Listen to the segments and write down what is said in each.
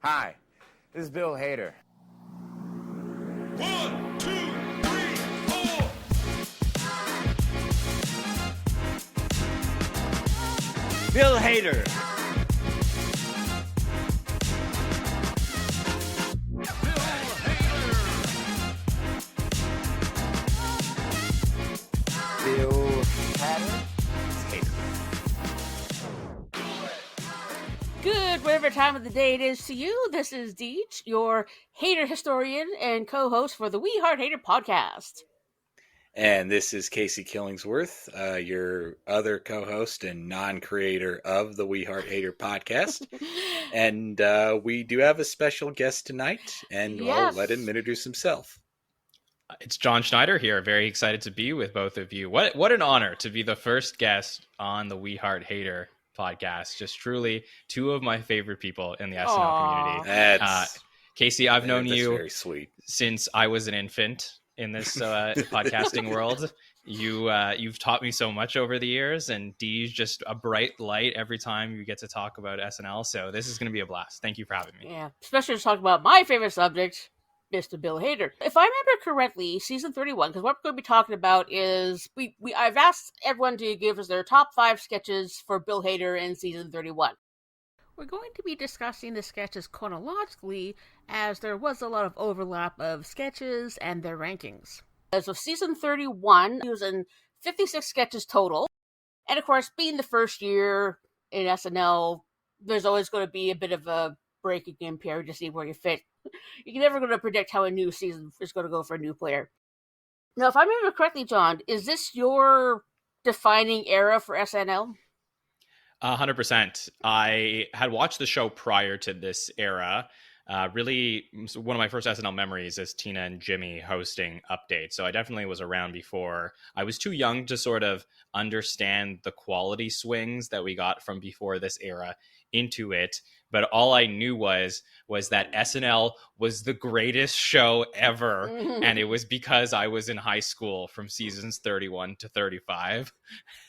Hi, this is Bill Hader. 1, 2, 3, 4. Bill Hader. Bill Hader. Good, whatever time of the day it is to you. This is Deej, your Hader historian and co-host for the We Heart Hader podcast. And this is Casey Killingsworth, your other co-host and non-creator of the We Heart Hater podcast. And we do have a special guest tonight, and I'll let him introduce himself. It's Jon Schneider here. Very excited to be with both of you. What an honor to be the first guest on the We Heart Hater podcast. Just truly two of my favorite people in the SNL community. Casey, I've known you very sweet since I was an infant in this podcasting world. You've taught me so much over the years, and Deej just a bright light every time you get to talk about SNL. So this is going to be a blast. Thank you for having me. Yeah, especially to talk about my favorite subject, Mr. Bill Hader. If I remember correctly, season 31, because what we're going to be talking about is I've asked everyone to give us their top 5 sketches for Bill Hader in season 31. We're going to be discussing the sketches chronologically, as there was a lot of overlap of sketches and their rankings. As of season 31, he was in 56 sketches total. And of course, being the first year in SNL, there's always going to be a bit of a breaking in period to see where you fit. You're never going to predict how a new season is going to go for a new player. Now, if I remember correctly, John, is this your defining era for SNL? 100%. I had watched the show prior to this era. Really, one of my first SNL memories is Tina and Jimmy hosting updates. So I definitely was around before. I was too young to sort of understand the quality swings that we got from before this era into it. But all I knew was that SNL was the greatest show ever. And it was because I was in high school from seasons 31 to 35.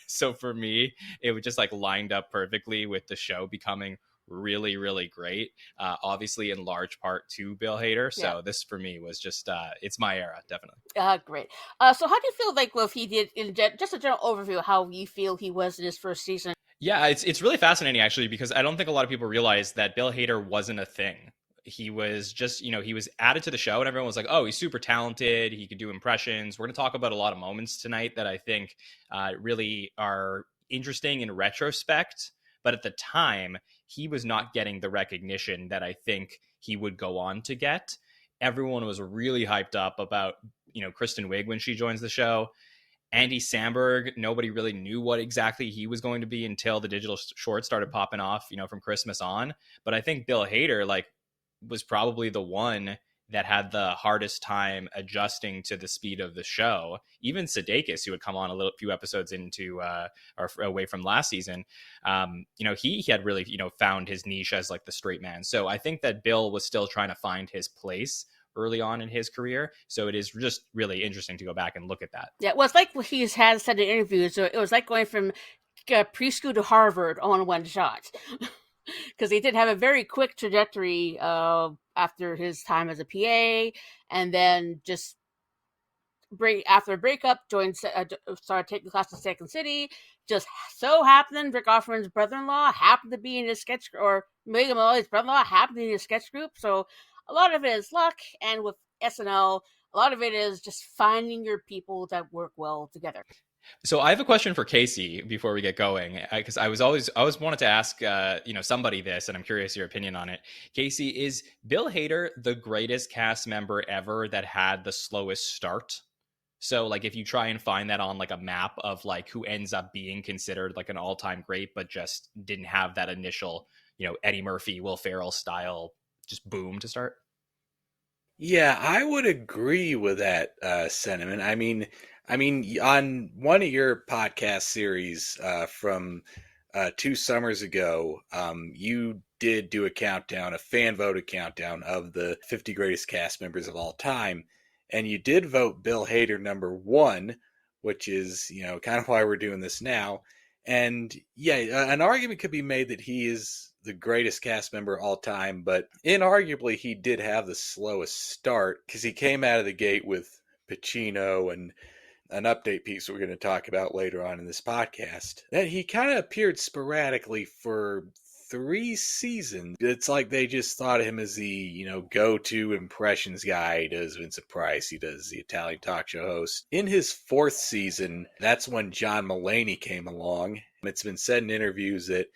So for me, it was just like lined up perfectly with the show becoming really, really great. Obviously, in large part to Bill Hader. So this for me was just, it's my era, definitely. Great. So how do you feel like, well, if he did, just a general overview of how you feel he was in his first season? Yeah, it's really fascinating, actually, because I don't think a lot of people realize that Bill Hader wasn't a thing. He was just, he was added to the show and everyone was like, oh, he's super talented. He could do impressions. We're going to talk about a lot of moments tonight that I think really are interesting in retrospect. But at the time, he was not getting the recognition that I think he would go on to get. Everyone was really hyped up about, Kristen Wiig when she joins the show. Andy Samberg, nobody really knew what exactly he was going to be until the digital shorts started popping off, from Christmas on. But I think Bill Hader, was probably the one that had the hardest time adjusting to the speed of the show. Even Sudeikis, who had come on a few episodes into or away from last season, he had really, found his niche as the straight man. So I think that Bill was still trying to find his place early on in his career. So it is just really interesting to go back and look at that. Yeah, well, it's like what he's had said in interviews. So it was like going from preschool to Harvard all in one shot. Because he did have a very quick trajectory after his time as a PA, and then just after a breakup, started taking classes in Second City. Just so happened Rick Offerman's brother-in-law happened to be in his sketch, or Megan Mullally's brother-in-law happened to be in his sketch group. So a lot of it is luck, and with SNL, a lot of it is just finding your people that work well together. So I have a question for Casey before we get going, because I always wanted to ask, somebody this, and I'm curious your opinion on it. Casey, is Bill Hader the greatest cast member ever that had the slowest start? So if you try and find that on a map of who ends up being considered an all-time great, but just didn't have that initial, Eddie Murphy, Will Ferrell style, just boom to start. Yeah, I would agree with that sentiment. I mean, on one of your podcast series from 2 summers ago, you did do a fan voted countdown of the 50 greatest cast members of all time. And you did vote Bill Hader number 1, which is, kind of why we're doing this now. And yeah, an argument could be made that he is the greatest cast member of all time, but inarguably he did have the slowest start because he came out of the gate with Pacino and an update piece we're going to talk about later on in this podcast, that he kind of appeared sporadically for 3 seasons. It's like they just thought of him as the, go-to impressions guy. He does Vincent Price. He does the Italian talk show host. In his 4th season, that's when John Mulaney came along. It's been said in interviews that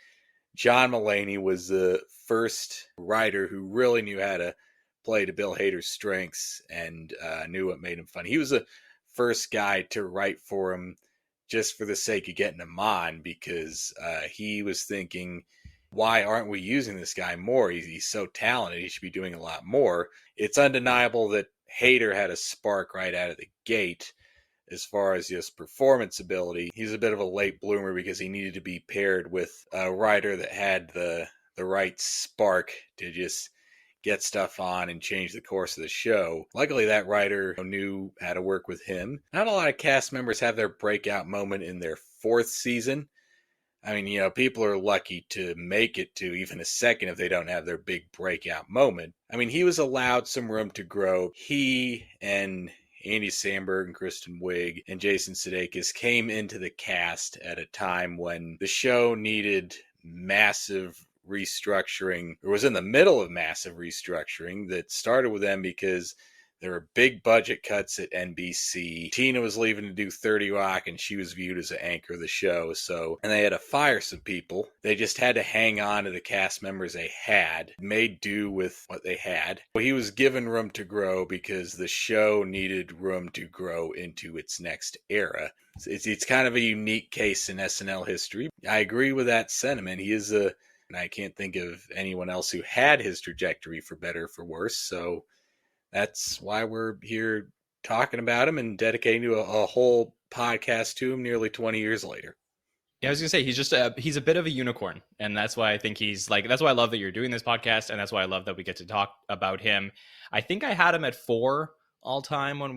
John Mulaney was the first writer who really knew how to play to Bill Hader's strengths and knew what made him funny. He was the first guy to write for him just for the sake of getting him on, because he was thinking, why aren't we using this guy more? He's so talented. He should be doing a lot more. It's undeniable that Hader had a spark right out of the gate as far as just performance ability. He's a bit of a late bloomer because he needed to be paired with a writer that had the right spark to just get stuff on and change the course of the show. Luckily, that writer knew how to work with him. Not a lot of cast members have their breakout moment in their 4th season. I mean, people are lucky to make it to even a second if they don't have their big breakout moment. I mean, he was allowed some room to grow. He and Andy Samberg and Kristen Wiig and Jason Sudeikis came into the cast at a time when the show needed massive restructuring, or was in the middle of massive restructuring that started with them because there were big budget cuts at NBC. Tina was leaving to do 30 Rock, and she was viewed as the anchor of the show. And they had to fire some people. They just had to hang on to the cast members they had, made do with what they had. Well, he was given room to grow because the show needed room to grow into its next era. It's kind of a unique case in SNL history. I agree with that sentiment. He is and I can't think of anyone else who had his trajectory for better or for worse. So that's why we're here talking about him and dedicating to a whole podcast to him nearly 20 years later. Yeah, I was gonna say he's a bit of a unicorn, and that's why I think that's why I love that you're doing this podcast, and that's why I love that we get to talk about him. I think I had him at 4 all time when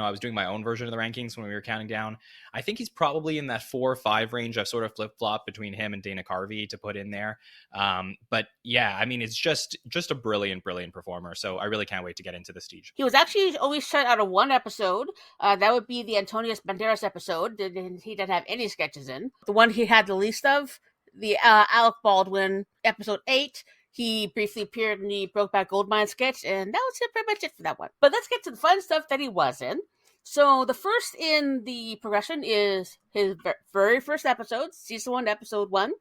I was doing my own version of the rankings when we were counting down. I think he's probably in that 4 or 5 range. I've sort of flip-flopped between him and Dana Carvey to put in there. But yeah, I mean, it's just a brilliant performer. So I really can't wait to get into this Deej. He was actually always shut out of one episode. That would be the Antonius Banderas episode. He didn't have any sketches in. The one he had the least of, the Alec Baldwin, episode 8. He briefly appeared in the Brokeback Goldmine sketch, and that was pretty much it for that one. But let's get to the fun stuff that he was in. So the first in the progression is his very first episode, season 1, episode 1.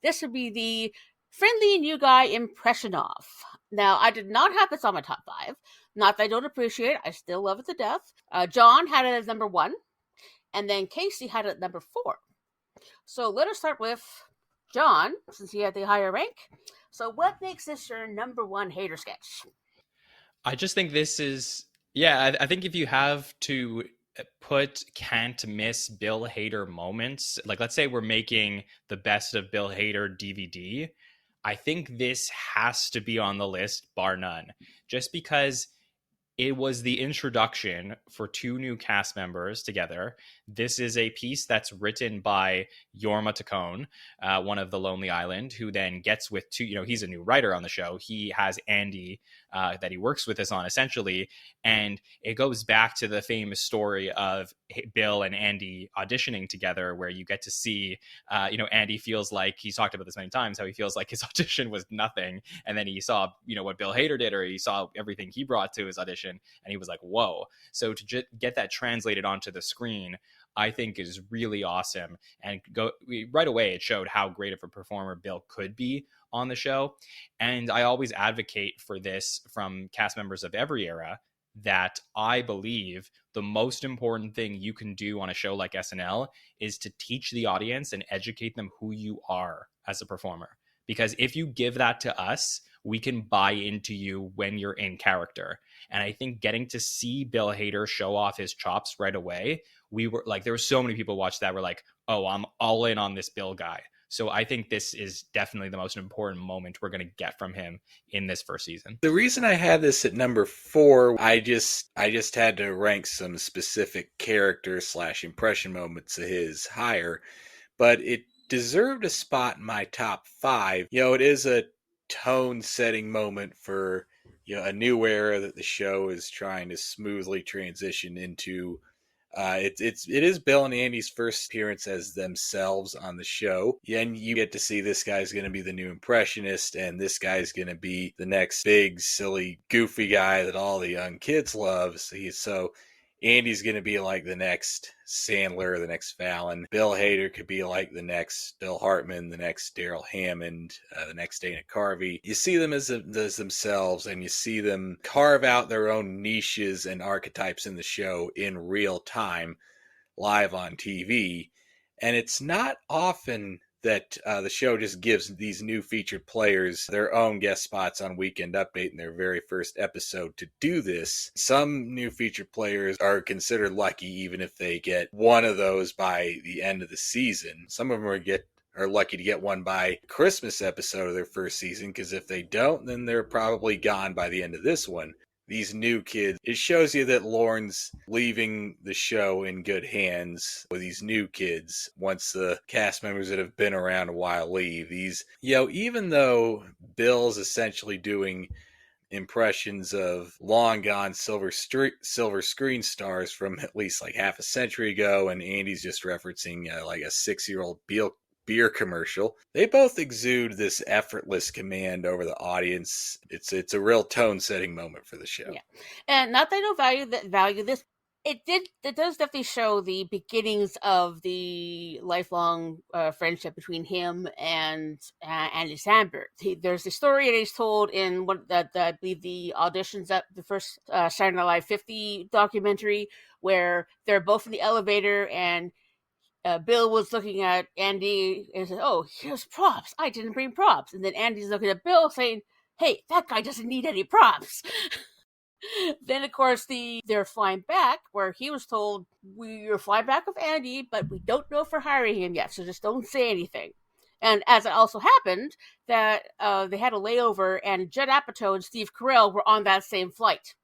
This would be the friendly new guy Impressionov. Now, I did not have this on my top 5. Not that I don't appreciate it. I still love it to death. John had it as number 1, and then Casey had it at number 4. So let us start with John, since he had the higher rank. So what makes this your number 1 Hader sketch? I just think this is, I think if you have to put can't miss Bill Hader moments, like let's say we're making the best of Bill Hader DVD, I think this has to be on the list, bar none, just because it was the introduction for 2 new cast members together. This is a piece that's written by Jorma Taccone, one of the Lonely Island, who then gets with 2, he's a new writer on the show. He has Andy that he works with us on essentially. And it goes back to the famous story of Bill and Andy auditioning together, where you get to see, Andy feels like, he's talked about this many times, how he feels like his audition was nothing. And then he saw, what Bill Hader did, or he saw everything he brought to his audition, and he was like, whoa. So to get that translated onto the screen, I think is really awesome. And right away, it showed how great of a performer Bill could be on the show. And I always advocate for this from cast members of every era, that I believe the most important thing you can do on a show like SNL is to teach the audience and educate them who you are as a performer. Because if you give that to us, we can buy into you when you're in character. And I think getting to see Bill Hader show off his chops right away, we were like, there were so many people watch that were like, oh, I'm all in on this Bill guy. So I think this is definitely the most important moment we're going to get from him in this first season. The reason I had this at number 4, I just had to rank some specific character / impression moments of his higher, but it deserved a spot in my top 5. It is a tone-setting moment for a new era that the show is trying to smoothly transition into. It is Bill and Andy's first appearance as themselves on the show, and you get to see this guy's going to be the new impressionist, and this guy's going to be the next big, silly, goofy guy that all the young kids love. So Andy's going to be like the next Sandler, the next Fallon. Bill Hader could be like the next Bill Hartman, the next Daryl Hammond, the next Dana Carvey. You see them as themselves, and you see them carve out their own niches and archetypes in the show in real time, live on TV. And it's not often that the show just gives these new featured players their own guest spots on Weekend Update in their very first episode to do this. Some new featured players are considered lucky even if they get one of those by the end of the season. Some of them are lucky to get one by Christmas episode of their first season, because if they don't, then they're probably gone by the end of this one. These new kids, it shows you that Lorne's leaving the show in good hands with these new kids once the cast members that have been around a while leave. Even though Bill's essentially doing impressions of long gone silver screen stars from at least like half a century ago, and Andy's just referencing like a 6-year-old beer commercial. They both exude this effortless command over the audience. It's a real tone-setting moment for the show. Yeah, and not that I don't value this. It does definitely show the beginnings of the lifelong friendship between him and Andy Samberg. There's a story that he's told in I believe the auditions at the first Saturday Night Live 50 documentary, where they're both in the elevator and Bill was looking at Andy and said, "Oh, here's props. I didn't bring props." And then Andy's looking at Bill saying, "Hey, that guy doesn't need any props." Then, of course, they're flying back, where he was told, "We're flying back with Andy, but we don't know if we're hiring him yet, so just don't say anything." And as it also happened, that they had a layover, and Judd Apatow and Steve Carell were on that same flight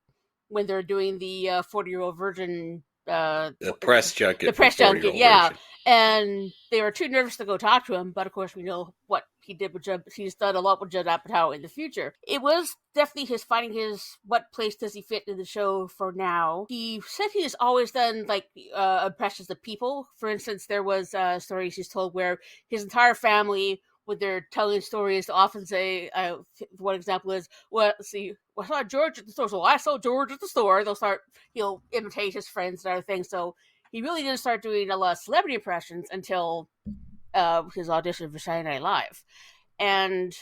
when they're doing the 40-year-old virgin. The press junket. The press junket, yeah. Version. And they were too nervous to go talk to him, but of course we know what he did with Judd. He's done a lot with Judd Apatow in the future. It was definitely what place does he fit in the show for now. He said he has always done impressions of people. For instance, there was stories he's told where his entire family, when they're telling stories, often say, one example is, "Well, see, I saw George at the store, so I saw George at the store." He'll imitate his friends and other things. So he really didn't start doing a lot of celebrity impressions until his audition for Saturday Night Live. And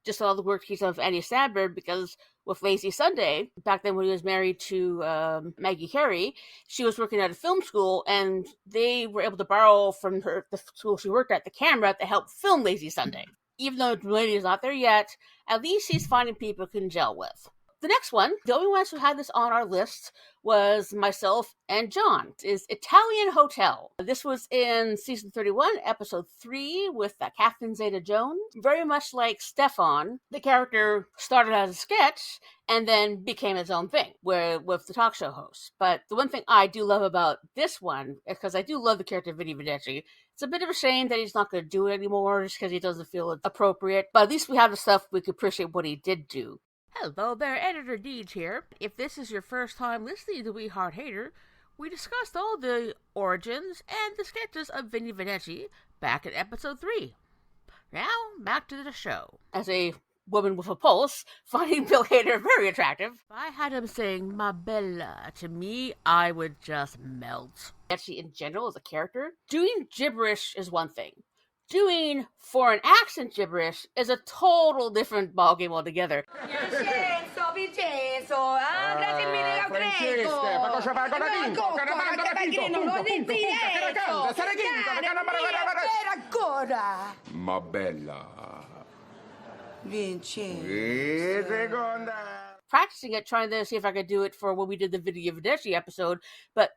just all the work he's done with Andy Samberg, because with Lazy Sunday, back then when he was married to Maggie Carey, she was working at a film school, and they were able to borrow from the school she worked at the camera to help film Lazy Sunday. Even though Duane is not there yet, at least he's finding people he can gel with. The next one, the only ones who had this on our list was myself and John, is Italian Hotel. This was in season 31, episode 3, with Catherine Zeta-Jones. Very much like Stefan, the character started as a sketch and then became its own thing with the talk show host. But the one thing I do love about this one, because I do love the character of Vinny Vedecci, it's a bit of a shame that he's not going to do it anymore just because he doesn't feel it's appropriate. But at least we have the stuff we can appreciate what he did do. Hello there, Editor Deej here. If this is your first time listening to We Heart Hater, we discussed all the origins and the sketches of Vinny Vedecci back in episode 3. Now, back to the show. As a woman with a pulse, finding Bill Hader very attractive, if I had him saying "Ma Bella" to me, I would just melt. Actually, in general, as a character, doing gibberish is one thing. Doing foreign accent gibberish is a total different ballgame altogether. Vincenzo, grazie mille, Francesca, ma cosa fa con la ancora. Ma bella. Vincenzo. Practicing it, trying to see if I could do it for when we did the Video Vedecci episode, but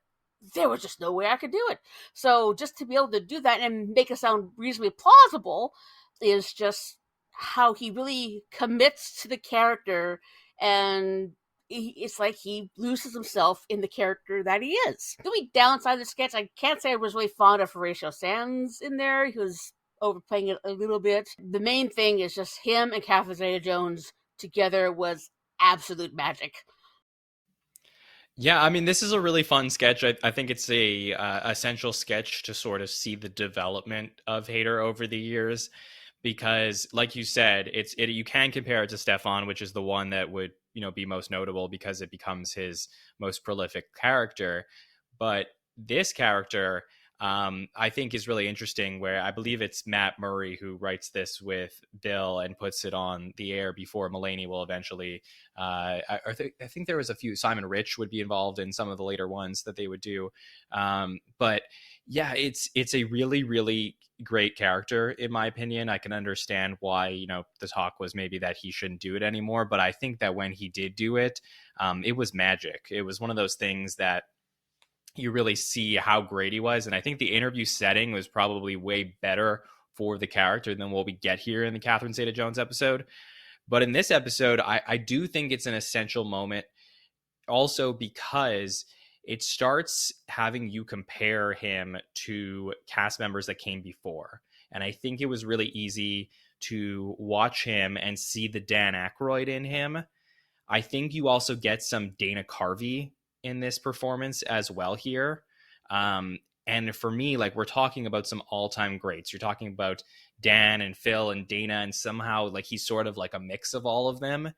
there was just no way I could do it. So just to be able to do that and make it sound reasonably plausible is just how he really commits to the character, and it's like he loses himself in the character that he is. The only downside of the sketch, I can't say I was really fond of Horatio Sands in there. He was overplaying it a little bit. The main thing is just him and Catherine Zeta-Jones together was absolute magic. Yeah, I mean, this is a really fun sketch. I think it's a essential sketch to sort of see the development of Hader over the years, because, like you said, you can compare it to Stefan, which is the one that would be most notable because it becomes his most prolific character. But this character, I think, is really interesting, where I believe it's Matt Murray who writes this with Bill and puts it on the air before Mulaney will eventually. I think there was a few. Simon Rich would be involved in some of the later ones that they would do. But yeah, it's a really, really great character, in my opinion. I can understand why, the talk was maybe that he shouldn't do it anymore. But I think that when he did do it, it was magic. It was one of those things that you really see how great he was. And I think the interview setting was probably way better for the character than what we get here in the Catherine Zeta-Jones episode. But in this episode, I do think it's an essential moment also because it starts having you compare him to cast members that came before. And I think it was really easy to watch him and see the Dan Aykroyd in him. I think you also get some Dana Carvey in this performance as well here. And for me, like, we're talking about some all-time greats. You're talking about Dan and Phil and Dana, and somehow like he's sort of like a mix of all of them.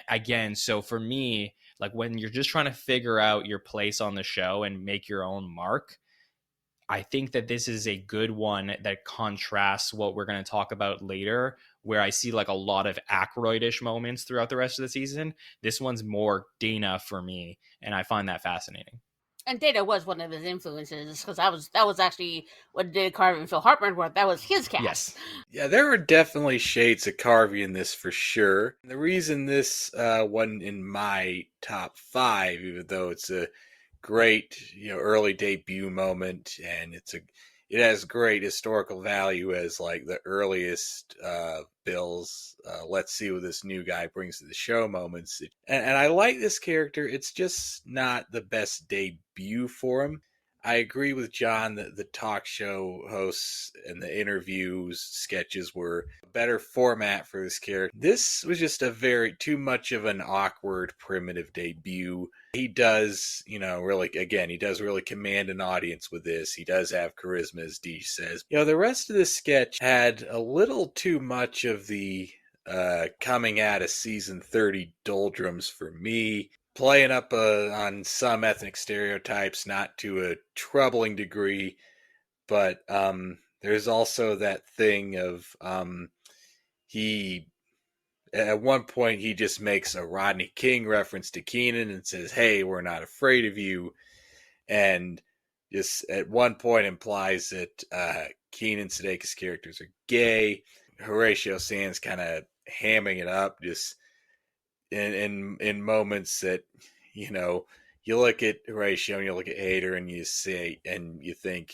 Again, so for me, like, when you're just trying to figure out your place on the show and make your own mark, I think that this is a good one that contrasts what we're going to talk about later, where I see like a lot of Aykroyd-ish moments throughout the rest of the season. This one's more Dana for me, and I find that fascinating. And Dana was one of his influences, because that was actually what Dana Carvey and Phil Hartman were. That was his cast. Yes. Yeah, there are definitely shades of Carvey in this for sure. The reason this wasn't in my top 5, even though it's a great early debut moment, and it has great historical value as like the earliest Bill's let's see what this new guy brings to the show moments. And I like this character. It's just not the best debut for him. I agree with John that the talk show hosts and the interviews sketches were a better format for this character. This was just too much of an awkward, primitive debut. He does, he does really command an audience with this. He does have charisma, as Deej says. The rest of this sketch had a little too much of the coming out of season 30 doldrums for me. Playing up on some ethnic stereotypes, not to a troubling degree, but there's also that thing of at one point he just makes a Rodney King reference to Keenan and says, "Hey, we're not afraid of you," and just at one point implies that Keenan Sudeikis characters are gay. Horatio Sands kind of hamming it up, just in moments that, you look at Horatio and you look at Hader and you think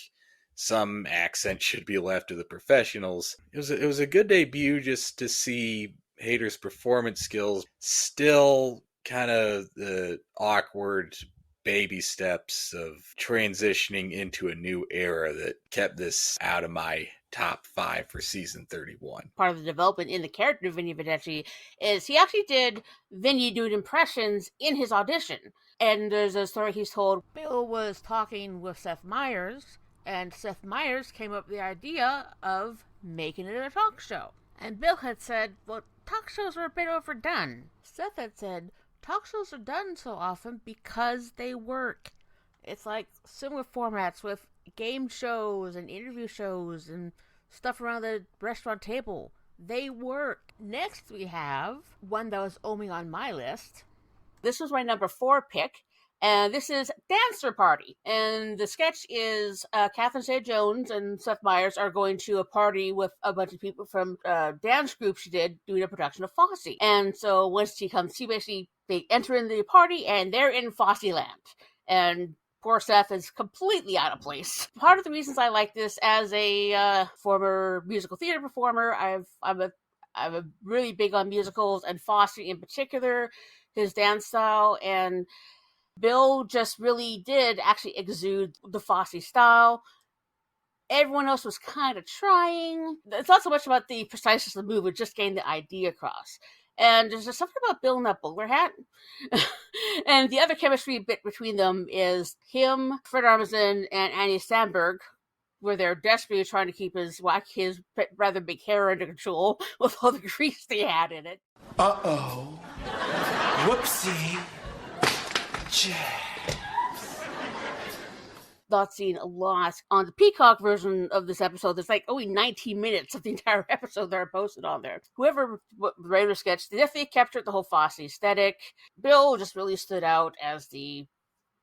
some accent should be left to the professionals. It was a good debut just to see Hader's performance skills. Still kind of the awkward baby steps of transitioning into a new era that kept this out of my top 5 for season 31. Part of the development in the character of Vinny Vedecci is he actually did Vinny doing impressions in his audition. And there's a story he's told. Bill was talking with Seth Meyers, and Seth Meyers came up with the idea of making it a talk show. And Bill had said, well, talk shows are a bit overdone. Seth had said, talk shows are done so often because they work. It's like similar formats with game shows and interview shows and stuff around the restaurant table. They work. Next we have one that was only on my list. This was my number 4 pick, and this is Dancer Party. And the sketch is Catherine Zeta-Jones and Seth Meyers are going to a party with a bunch of people from a dance group she did doing a production of Fosse. And so once she comes, they enter in the party and they're in Fosse land. And poor Seth is completely out of place. Part of the reasons I like this, as a former musical theater performer, I'm a really big on musicals, and Fosse in particular, his dance style, and Bill just really did actually exude the Fosse style. everyone else was kind of trying. It's not so much about the preciseness of the move, but just getting the idea across. And there's just something about Bill in that bowler hat. And the other chemistry bit between them is him, Fred Armisen, and Andy Samberg, where they're desperately trying to keep his rather big hair under control with all the grease they had in it. Uh-oh. Whoopsie. Not seen a lot on the Peacock version of this episode. There's like only 19 minutes of the entire episode that are posted on there. Whoever the writer sketch, they definitely captured the whole Fosse aesthetic. Bill just really stood out as the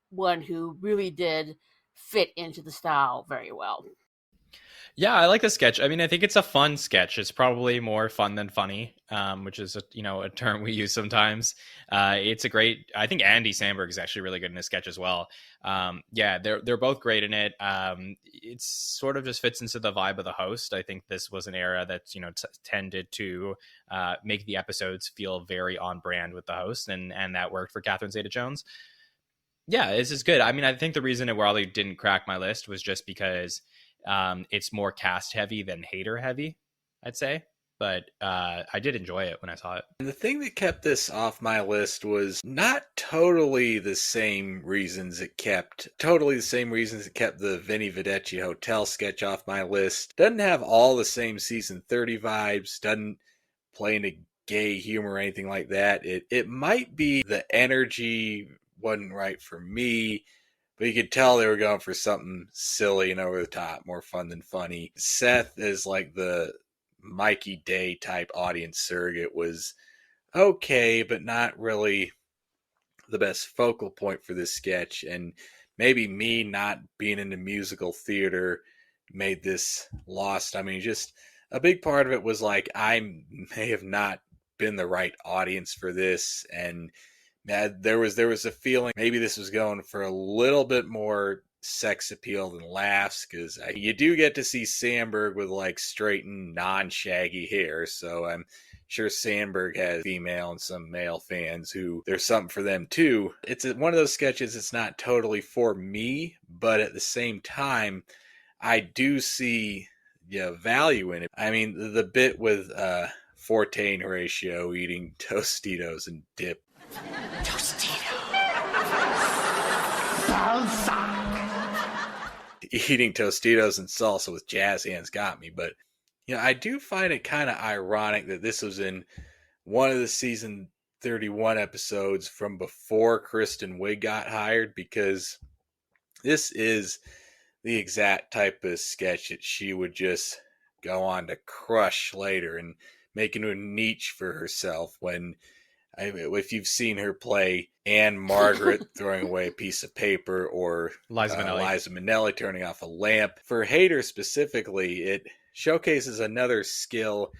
one who really did fit into the style very well. Yeah, I like the sketch. I mean, I think it's a fun sketch. It's probably more fun than funny, which is a term we use sometimes. It's a great. I think Andy Samberg is actually really good in this sketch as well. Yeah, they're both great in it. It sort of just fits into the vibe of the host. I think this was an era that's tended to make the episodes feel very on brand with the host, and that worked for Catherine Zeta-Jones. Yeah, this is good. I mean, I think the reason it probably didn't crack my list was just because it's more cast heavy than hater heavy, I'd say. But I did enjoy it when I saw it. And the thing that kept this off my list was not totally the same reasons it kept the Vinny Vedecci Hotel sketch off my list. Doesn't have all the same season 30 vibes, doesn't play into gay humor or anything like that. It might be the energy wasn't right for me, but you could tell they were going for something silly and over the top, more fun than funny. Seth is like the Mikey Day type audience surrogate was okay, but not really the best focal point for this sketch. And maybe me not being into musical theater made this lost. I mean, just a big part of it was like I may have not been the right audience for this, and there was a feeling maybe this was going for a little bit more sex appeal than laughs, because you do get to see Samberg with like straightened, non-shaggy hair, so I'm sure Samberg has female and some male fans who there's something for them too. It's one of those sketches that's not totally for me, but at the same time, I do see value in it. I mean, the bit with Forte and Horatio eating Tostitos and dip. Eating Tostitos and salsa with jazz hands got me, but I do find it kind of ironic that this was in one of the season 31 episodes from before Kristen Wiig got hired, because this is the exact type of sketch that she would just go on to crush later and make into a niche for herself. If you've seen her play Anne Margaret throwing away a piece of paper, or Liza Minnelli turning off a lamp. For Hader specifically, it showcases another skill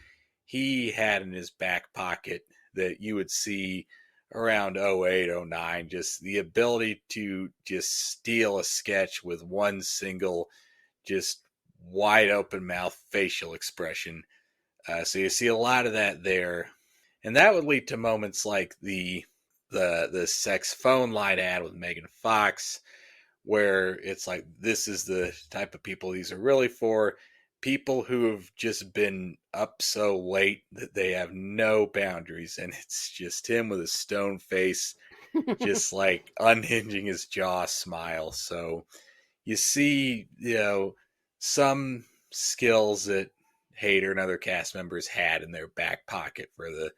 he had in his back pocket that you would see around 08, 09. Just the ability to just steal a sketch with one single, just wide open mouth facial expression. So you see a lot of that there. And that would lead to moments like the sex phone line ad with Megan Fox, where it's like, this is the type of people these are really for. People who have just been up so late that they have no boundaries. And it's just him with a stone face, just like unhinging his jaw smile. So you see, some skills that Hader and other cast members had in their back pocket for the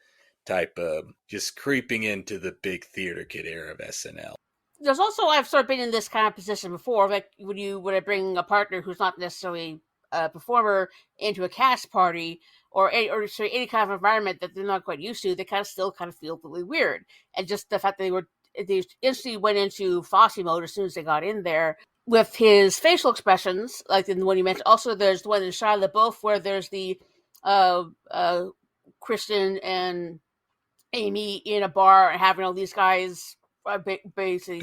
type of just creeping into the big theater kid era of SNL. There's also, I've sort of been in this kind of position before, like when I bring a partner who's not necessarily a performer into a cast party or any kind of environment that they're not quite used to, they still feel really weird. And just the fact that they instantly went into Fosse mode as soon as they got in there with his facial expressions, like in the one you mentioned. Also, there's the one in Shia LaBeouf where there's the Kristen and Amy in a bar and having all these guys basically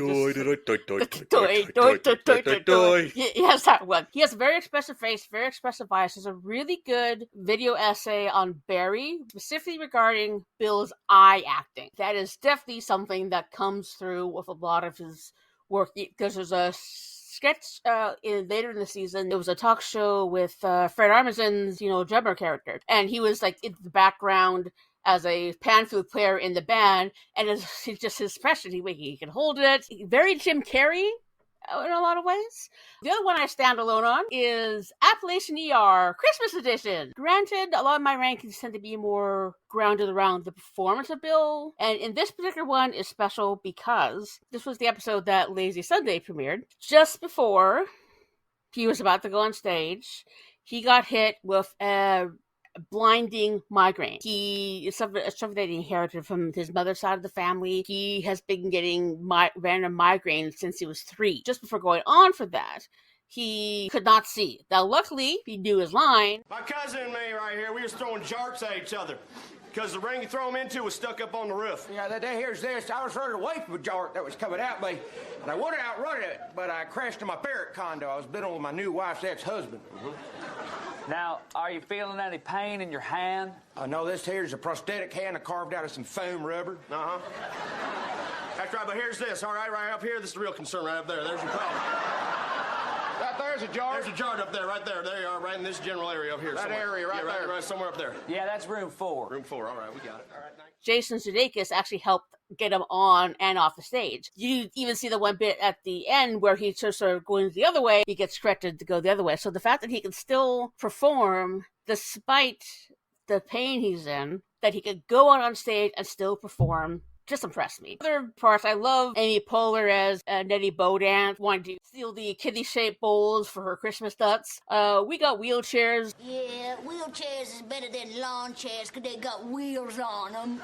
yes, that one. He has a very expressive face, very expressive eyes. There's a really good video essay on Barry, specifically regarding Bill's eye acting. That is definitely something that comes through with a lot of his work, because there's a sketch later in the season. It was a talk show with Fred Armisen's, drummer character, and he was like in the background as a pan flute player in the band, and it's just his expression. He can hold it. Very Jim Carrey in a lot of ways. The other one I stand alone on is Appalachian ER Christmas Edition. Granted, a lot of my rankings tend to be more grounded around the performance of Bill, and in this particular one is special because this was the episode that Lazy Sunday premiered. Just before he was about to go on stage, he got hit with a blinding migraine. He suffered something that he inherited from his mother's side of the family. He has been getting random migraines since he was 3. Just before going on for that, he could not see. Now, luckily, he knew his line. My cousin and me right here, we was throwing jarts at each other because the ring you throw them into was stuck up on the roof. Yeah, here's this. I was running away from a jart that was coming at me, and I wanted to outrun it, but I crashed in my parrot condo. I was bidding with my new wife's ex-husband. Now, are you feeling any pain in your hand? No, this here's a prosthetic hand I carved out of some foam rubber. Uh-huh. That's right, but here's this, all right up here. This is the real concern right up there. There's your problem. Right there's a jart. There's a jart up there, right there. There you are, right in this general area up here. That somewhere. area right there. Right, somewhere up there. Yeah, that's room 4. Room 4, all right, we got it. All right, thanks. Jason Sudeikis actually helped get him on and off the stage. You even see the one bit at the end where he's sort of going the other way. He gets corrected to go the other way. So the fact that he can still perform despite the pain he's in, that he could go out on stage and still perform, just impressed me. Other parts, I love Amy Poehler as Nettie Bodant, wanting to steal the kidney-shaped bowls for her Christmas nuts. We got wheelchairs. Yeah, wheelchairs is better than lawn chairs because they got wheels on them.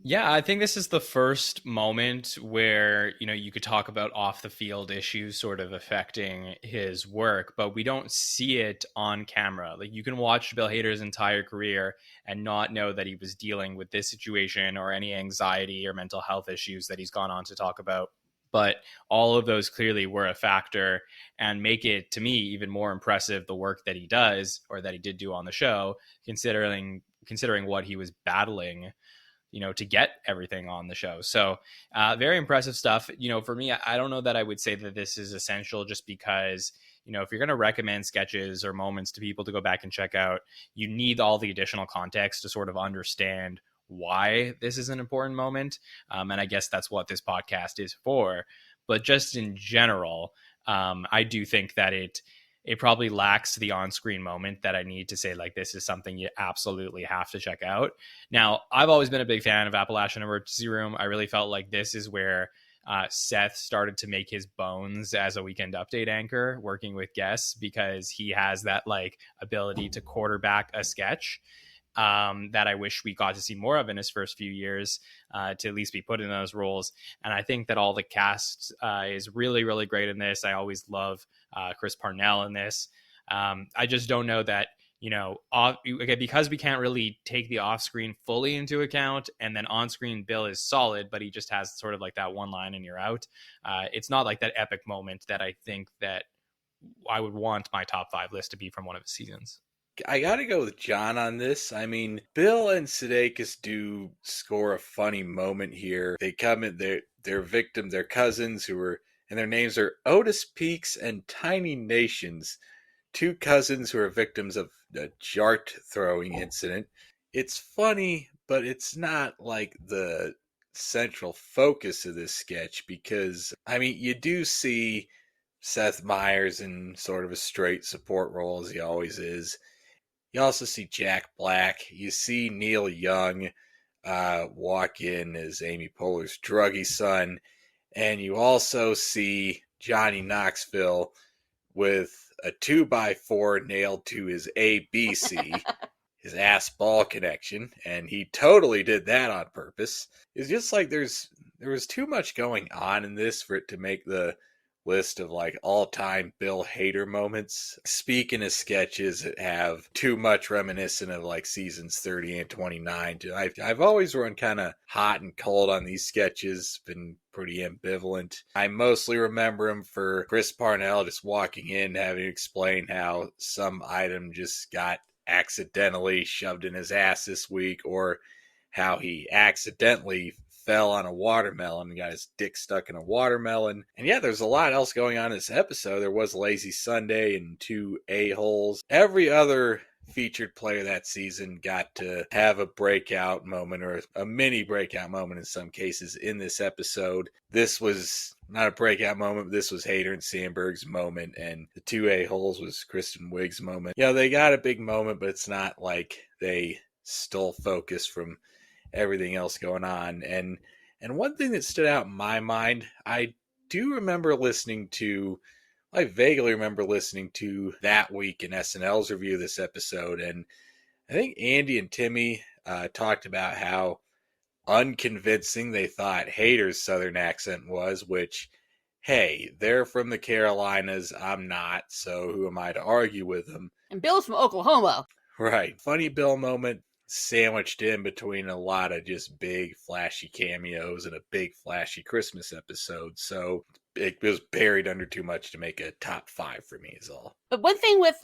Yeah, I think this is the first moment where, you could talk about off the field issues sort of affecting his work, but we don't see it on camera. Like, you can watch Bill Hader's entire career and not know that he was dealing with this situation or any anxiety or mental health issues that he's gone on to talk about. But all of those clearly were a factor and make it, to me, even more impressive, the work that he does or that he did do on the show, considering what he was battling to get everything on the show. So very impressive stuff. For me, I don't know that I would say that this is essential just because, if you're going to recommend sketches or moments to people to go back and check out, you need all the additional context to sort of understand why this is an important moment. And I guess that's what this podcast is for. But just in general, I do think that it probably lacks the on-screen moment that I need to say, like, this is something you absolutely have to check out. Now, I've always been a big fan of Appalachian Emergency Room. I really felt like this is where Seth started to make his bones as a Weekend Update anchor, working with guests, because he has that, like, ability to quarterback a sketch that I wish we got to see more of in his first few years, to at least be put in those roles. And I think that all the cast is really, really great in this. I always love Chris Parnell in this. I just don't know that, because we can't really take the off-screen fully into account, and then on-screen Bill is solid, but he just has sort of like that one line and you're out. It's not like that epic moment that I think that I would want my top 5 list to be from one of his seasons. I got to go with John on this. I mean, Bill and Sudeikis do score a funny moment here. They come in, they're victim, they're cousins and their names are Otis Peaks and Tiny Nations, 2 cousins who are victims of a jart throwing incident. It's funny, but it's not like the central focus of this sketch because, I mean, you do see Seth Meyers in sort of a straight support role as he always is. You also see Jack Black. You see Neil Young walk in as Amy Poehler's druggy son. And you also see Johnny Knoxville with a 2x4 nailed to his ABC, his ass ball connection. And he totally did that on purpose. It's just like there was too much going on in this for it to make the list of like all-time Bill Hader moments. Speaking of sketches that have too much reminiscent of like seasons 30 and 29, I've always run kind of hot and cold on these sketches, been pretty ambivalent. I mostly remember him for Chris Parnell just walking in, having to explain how some item just got accidentally shoved in his ass this week, or how he accidentally fell on a watermelon and got his dick stuck in a watermelon. And yeah, there's a lot else going on in this episode. There was Lazy Sunday and 2 a-holes. Every other featured player that season got to have a breakout moment, or a mini breakout moment in some cases, in this episode. This was not a breakout moment. This was Hader and Sandberg's moment, and the 2 a-holes was Kristen Wiig's moment. You know, they got a big moment, but it's not like they stole focus from everything else going on. And one thing that stood out in my mind, I vaguely remember listening to That Week in SNL's review of this episode, and I think Andy and Timmy talked about how unconvincing they thought Hader's Southern accent was, which, hey, they're from the Carolinas, I'm not, so who am I to argue with them? And Bill's from Oklahoma. Right. Funny Bill moment sandwiched in between a lot of just big, flashy cameos and a big, flashy Christmas episode, so it was buried under too much to make a top 5 for me is all. But one thing with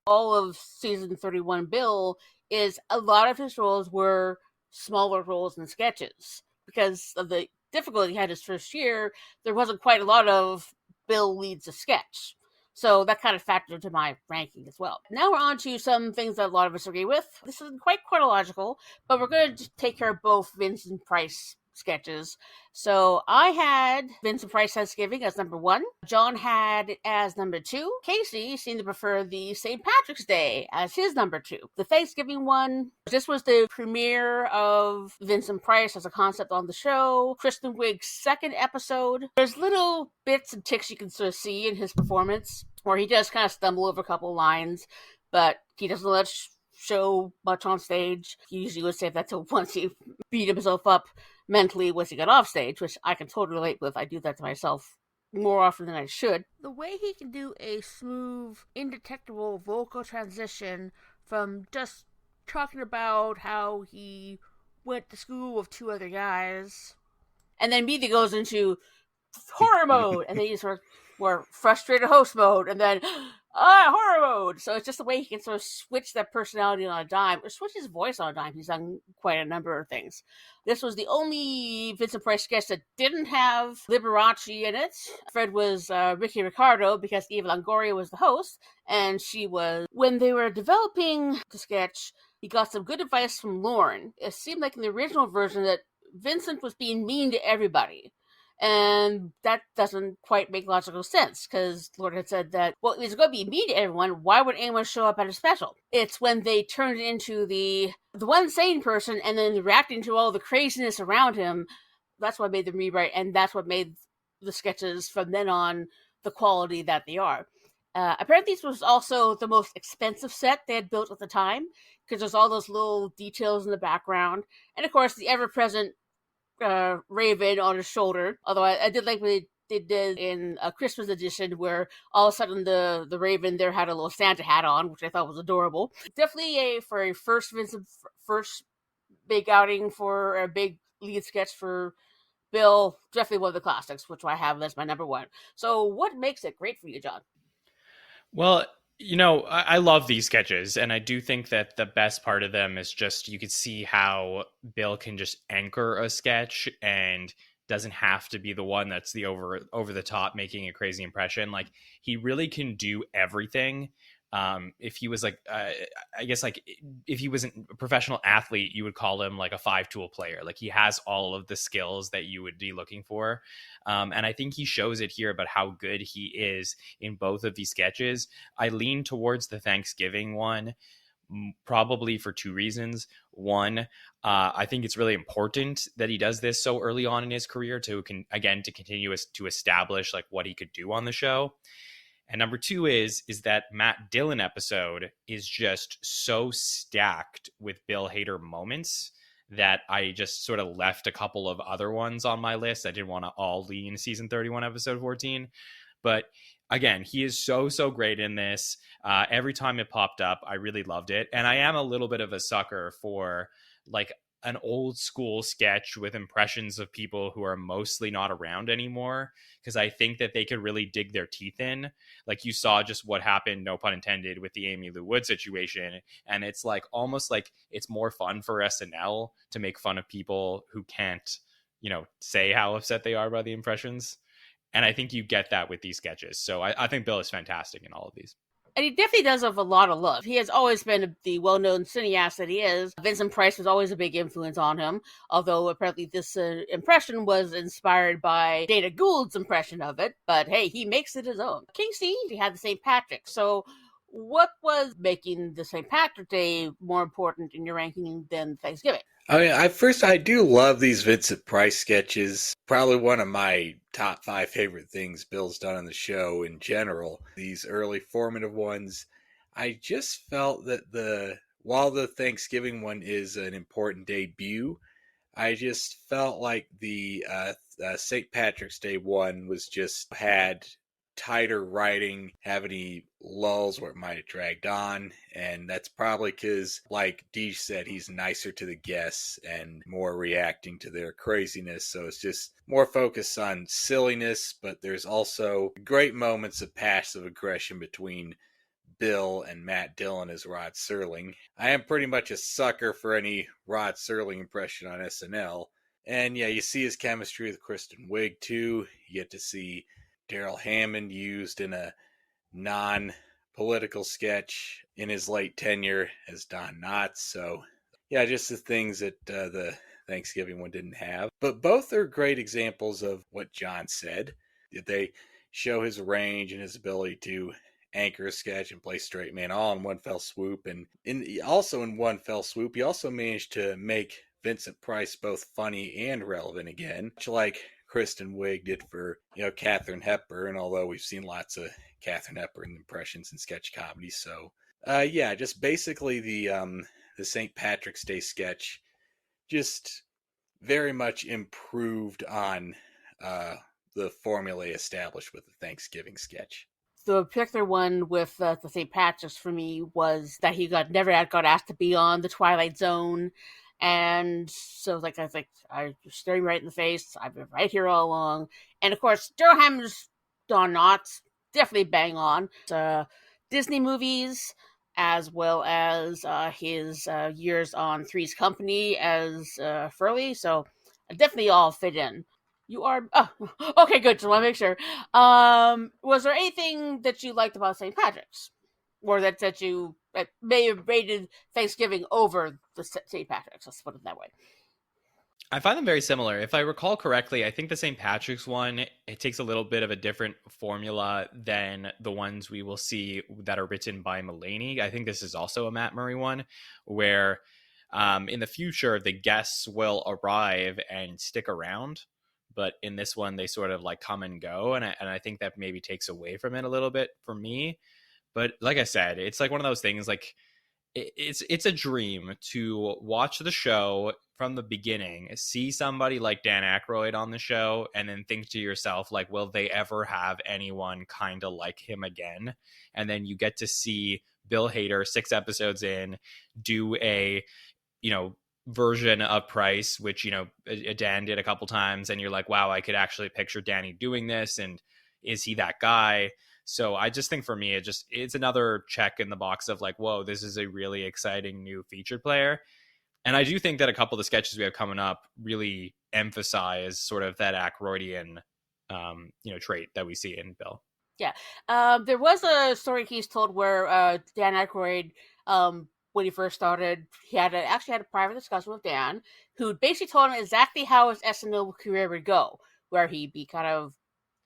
all of season 31 Bill is a lot of his roles were smaller roles and sketches. Because of the difficulty he had his first year, there wasn't quite a lot of Bill leads a sketch. So that kind of factored into my ranking as well. Now we're on to some things that a lot of us agree with. This isn't quite chronological, but we're going to take care of both Vince and Price sketches. So I had Vincent Price Thanksgiving as number 1. John had it as number 2. Casey seemed to prefer the St. Patrick's Day as his number 2. The Thanksgiving one, this was the premiere of Vincent Price as a concept on the show. Kristen Wiig's second episode. There's little bits and ticks you can sort of see in his performance where he does kind of stumble over a couple lines, but he doesn't let show much on stage. He usually would save that till once he beat himself up mentally once he got off stage, which I can totally relate with. I do that to myself more often than I should. The way he can do a smooth, indetectable vocal transition from just talking about how he went to school with 2 other guys, and then immediately goes into horror mode, and then he sort of more frustrated host mode, and then horror mode. So it's just the way he can sort of switch that personality on a dime, or switch his voice on a dime. He's done quite a number of things. This was the only Vincent Price sketch that didn't have Liberace in it. Fred was Ricky Ricardo because Eva Longoria was the host, and she was. When they were developing the sketch, he got some good advice from Lorne. It seemed like in the original version that Vincent was being mean to everybody. And that doesn't quite make logical sense, because Lord had said that, well, if it's going to be mean to everyone, why would anyone show up at a special? It's when they turned it into the one sane person and then reacting to all the craziness around him, that's what made them rewrite, and that's what made the sketches from then on the quality that they are. Apparently this was also the most expensive set they had built at the time, because there's all those little details in the background, and of course the ever-present Raven on his shoulder. Although I did like what they did in a Christmas edition where all of a sudden the Raven there had a little Santa hat on, which I thought was adorable. Definitely for a first big outing for a big lead sketch for Bill, definitely one of the classics, which I have as my number 1. So what makes it great for you, John? Well, you know, I love these sketches, and I do think that the best part of them is just you can see how Bill can just anchor a sketch and doesn't have to be the one that's the over the top making a crazy impression. Like, he really can do everything. If he was like, I guess like if he wasn't a professional athlete, you would call him like a 5-tool player. Like, he has all of the skills that you would be looking for. And I think he shows it here about how good he is in both of these sketches. I lean towards the Thanksgiving one, probably for 2 reasons. One, I think it's really important that he does this so early on in his career to continue to establish like what he could do on the show. And number 2 is that Matt Dillon episode is just so stacked with Bill Hader moments that I just sort of left a couple of other ones on my list. I didn't want to all lean season 31, episode 14. But again, he is so great in this. Every time it popped up, I really loved it. And I am a little bit of a sucker for like an old school sketch with impressions of people who are mostly not around anymore, because I think that they could really dig their teeth in. Like, you saw just what happened, no pun intended, with the Amy Lou Wood situation. And it's like almost like it's more fun for SNL to make fun of people who can't say how upset they are by the impressions. And I think you get that with these sketches. So I think Bill is fantastic in all of these. And he definitely does have a lot of love. He has always been the well-known cineast that he is. Vincent Price was always a big influence on him, although apparently this impression was inspired by Dana Gould's impression of it. But hey, he makes it his own. Casey, he had the St. Patrick. So what was making the St. Patrick Day more important in your ranking than Thanksgiving? I mean, I do love these Vincent Price sketches. Probably one of my top 5 favorite things Bill's done on the show in general. These early formative ones. I just felt that while the Thanksgiving one is an important debut, I just felt like the St. Patrick's Day one had tighter writing, have any lulls where it might have dragged on, and that's probably because, like Deej said, he's nicer to the guests and more reacting to their craziness, so it's just more focused on silliness, but there's also great moments of passive aggression between Bill and Matt Dillon as Rod Serling. I am pretty much a sucker for any Rod Serling impression on SNL, and yeah, you see his chemistry with Kristen Wiig too. You get to see Daryl Hammond used in a non-political sketch in his late tenure as Don Knotts. So, yeah, just the things that the Thanksgiving one didn't have. But both are great examples of what Jon said. They show his range and his ability to anchor a sketch and play straight man all in one fell swoop. And also in one fell swoop, he also managed to make Vincent Price both funny and relevant again, much like Kristen Wiig did for, Katharine Hepburn, although we've seen lots of Katharine Hepburn impressions in sketch comedy. So, just basically the St. Patrick's Day sketch just very much improved on the formula established with the Thanksgiving sketch. The particular one with the St. Patrick's for me was that he never got asked to be on The Twilight Zone. And so I was staring right in the face. I've been right here all along. And of course, Daryl Hammond's Don Knotts, definitely bang on. Disney movies, as well as his years on Three's Company as Furley. So definitely all fit in. You are... Oh, okay, good. Just want to make sure. Was there anything that you liked about St. Patrick's? Or that you may have rated Thanksgiving over the St. Patrick's? Let's put it that way. I find them very similar. If I recall correctly, I think the St. Patrick's one, it takes a little bit of a different formula than the ones we will see that are written by Mulaney. I think this is also a Matt Murray one, where in the future, the guests will arrive and stick around. But in this one, they sort of come and go. And I think that maybe takes away from it a little bit for me. But like I said, it's one of those things, it's a dream to watch the show from the beginning, see somebody like Dan Aykroyd on the show, and then think to yourself, will they ever have anyone kind of like him again? And then you get to see Bill Hader 6 episodes in do a, version of Price, which, Dan did a couple times, and you're like, wow, I could actually picture Danny doing this. And is he that guy? So I just think for me, it's another check in the box of whoa, this is a really exciting new featured player. And I do think that a couple of the sketches we have coming up really emphasize sort of that Aykroydian, trait that we see in Bill. Yeah. There was a story he's told where Dan Aykroyd, when he first started, he actually had a private discussion with Dan, who basically told him exactly how his SNL career would go, where he'd be kind of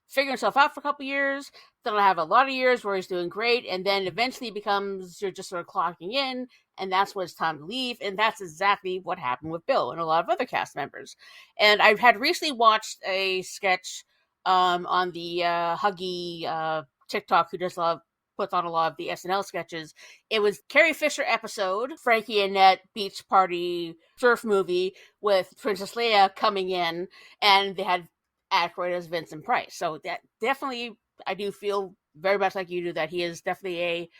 figuring himself out for a couple years, then he'll have a lot of years where he's doing great, and then eventually becomes, you're just sort of clocking in, and that's when it's time to leave, and that's exactly what happened with Bill and a lot of other cast members. And I had recently watched a sketch on the Huggy TikTok, who puts on a lot of the SNL sketches. It was Carrie Fisher episode, Frankie and Annette beach party surf movie with Princess Leia coming in, and they had Aykroyd as Vincent Price. So that definitely, I do feel very much like you do, that he is definitely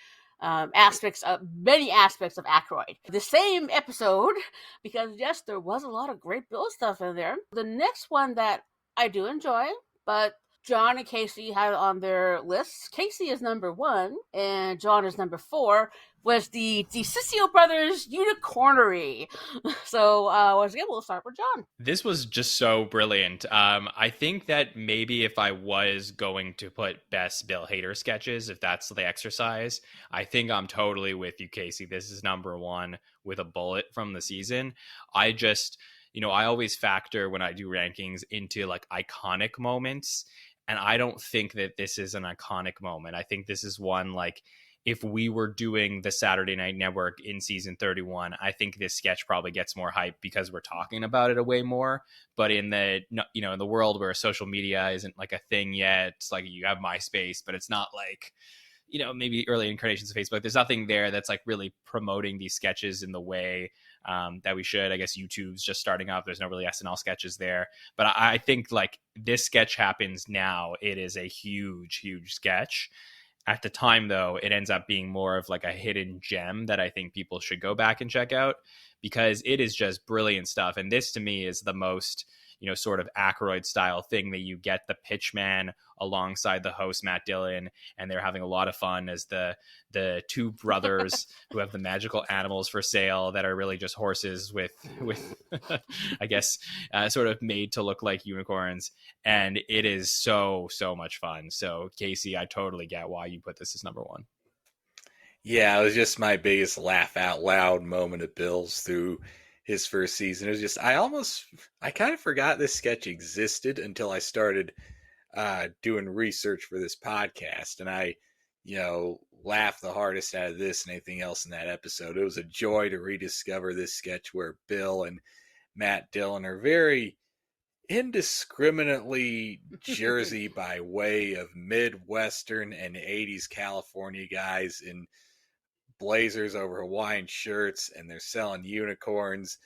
many aspects of Aykroyd. The same episode, because yes, there was a lot of great Bill stuff in there. The next one that I do enjoy, but Jon and Casey had on their lists. Casey is number 1, and Jon is number 4. Was the DeCiccio brothers unicornery? So once again, we'll start with Jon. This was just so brilliant. I think that maybe if I was going to put best Bill Hader sketches, if that's the exercise, I think I'm totally with you, Casey. This is number 1 with a bullet from the season. I just, I always factor when I do rankings into like iconic moments. And I don't think that this is an iconic moment. I think this is one like, if we were doing the Saturday Night Network in season 31, I think this sketch probably gets more hype because we're talking about it a way more. But in the, in the world where social media isn't like a thing yet, it's like you have MySpace, but it's not like, maybe early incarnations of Facebook. There's nothing there that's like really promoting these sketches in the way that we should. I guess YouTube's just starting up. There's no really SNL sketches there. But I think like this sketch happens now. It is a huge, huge sketch. At the time, though, it ends up being more of like a hidden gem that I think people should go back and check out because it is just brilliant stuff. And this to me is the most, sort of Aykroyd style thing that you get the pitchman alongside the host, Matt Dillon, and they're having a lot of fun as the two brothers who have the magical animals for sale that are really just horses with I guess, sort of made to look like unicorns. And it is so, so much fun. So Casey, I totally get why you put this as number 1. Yeah, it was just my biggest laugh out loud moment of Bill's through his first season. It was just, I kind of forgot this sketch existed until I started doing research for this podcast. And I, laughed the hardest out of this and anything else in that episode. It was a joy to rediscover this sketch where Bill and Matt Dillon are very indiscriminately Jersey by way of Midwestern and 80s California guys in blazers over Hawaiian shirts, and they're selling unicorns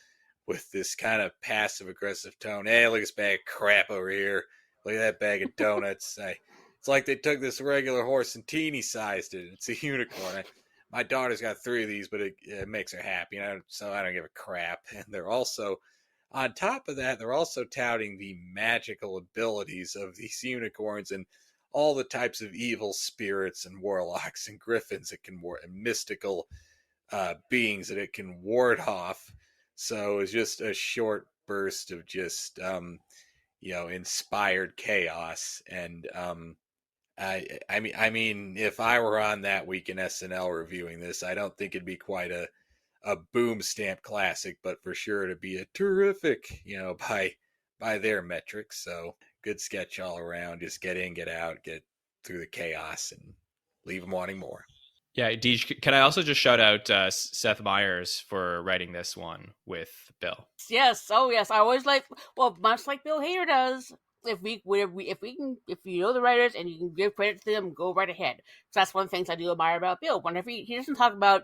with this kind of passive aggressive tone. Hey, look at this bag of crap over here. Look at that bag of donuts. It's like they took this regular horse and teeny sized it. It's a unicorn. My daughter's got 3 of these, but it makes her happy, so I don't give a crap. And they're also, on top of that, they're also touting the magical abilities of these unicorns and all the types of evil spirits and warlocks and griffins it can ward, and mystical beings that it can ward off. So it's just a short burst of just, inspired chaos. And I mean, if I were on that week in SNL reviewing this, I don't think it'd be quite a boom stamp classic, but for sure to be a terrific, by their metrics. So good sketch all around. Just get in, get out, get through the chaos, and leave them wanting more. Yeah, Deej, can I also just shout out Seth Meyers for writing this one with Bill? Yes, oh yes. I always much like Bill Hader does. If you know the writers and you can give credit to them, go right ahead. So that's one of the things I do admire about Bill. Whenever he doesn't talk about,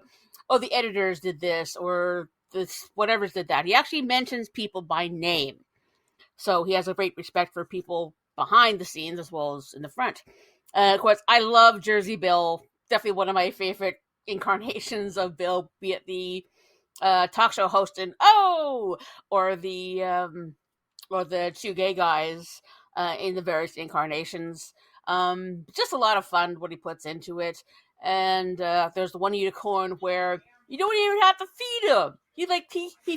the editors did this or this whatever's did that. He actually mentions people by name. So he has a great respect for people behind the scenes as well as in the front. Of course, I love Jersey Bill. Definitely one of my favorite incarnations of Bill, be it the talk show host in or the 2 gay guys in the various incarnations. Just a lot of fun what he puts into it. And there's the one unicorn where you don't even have to feed him. He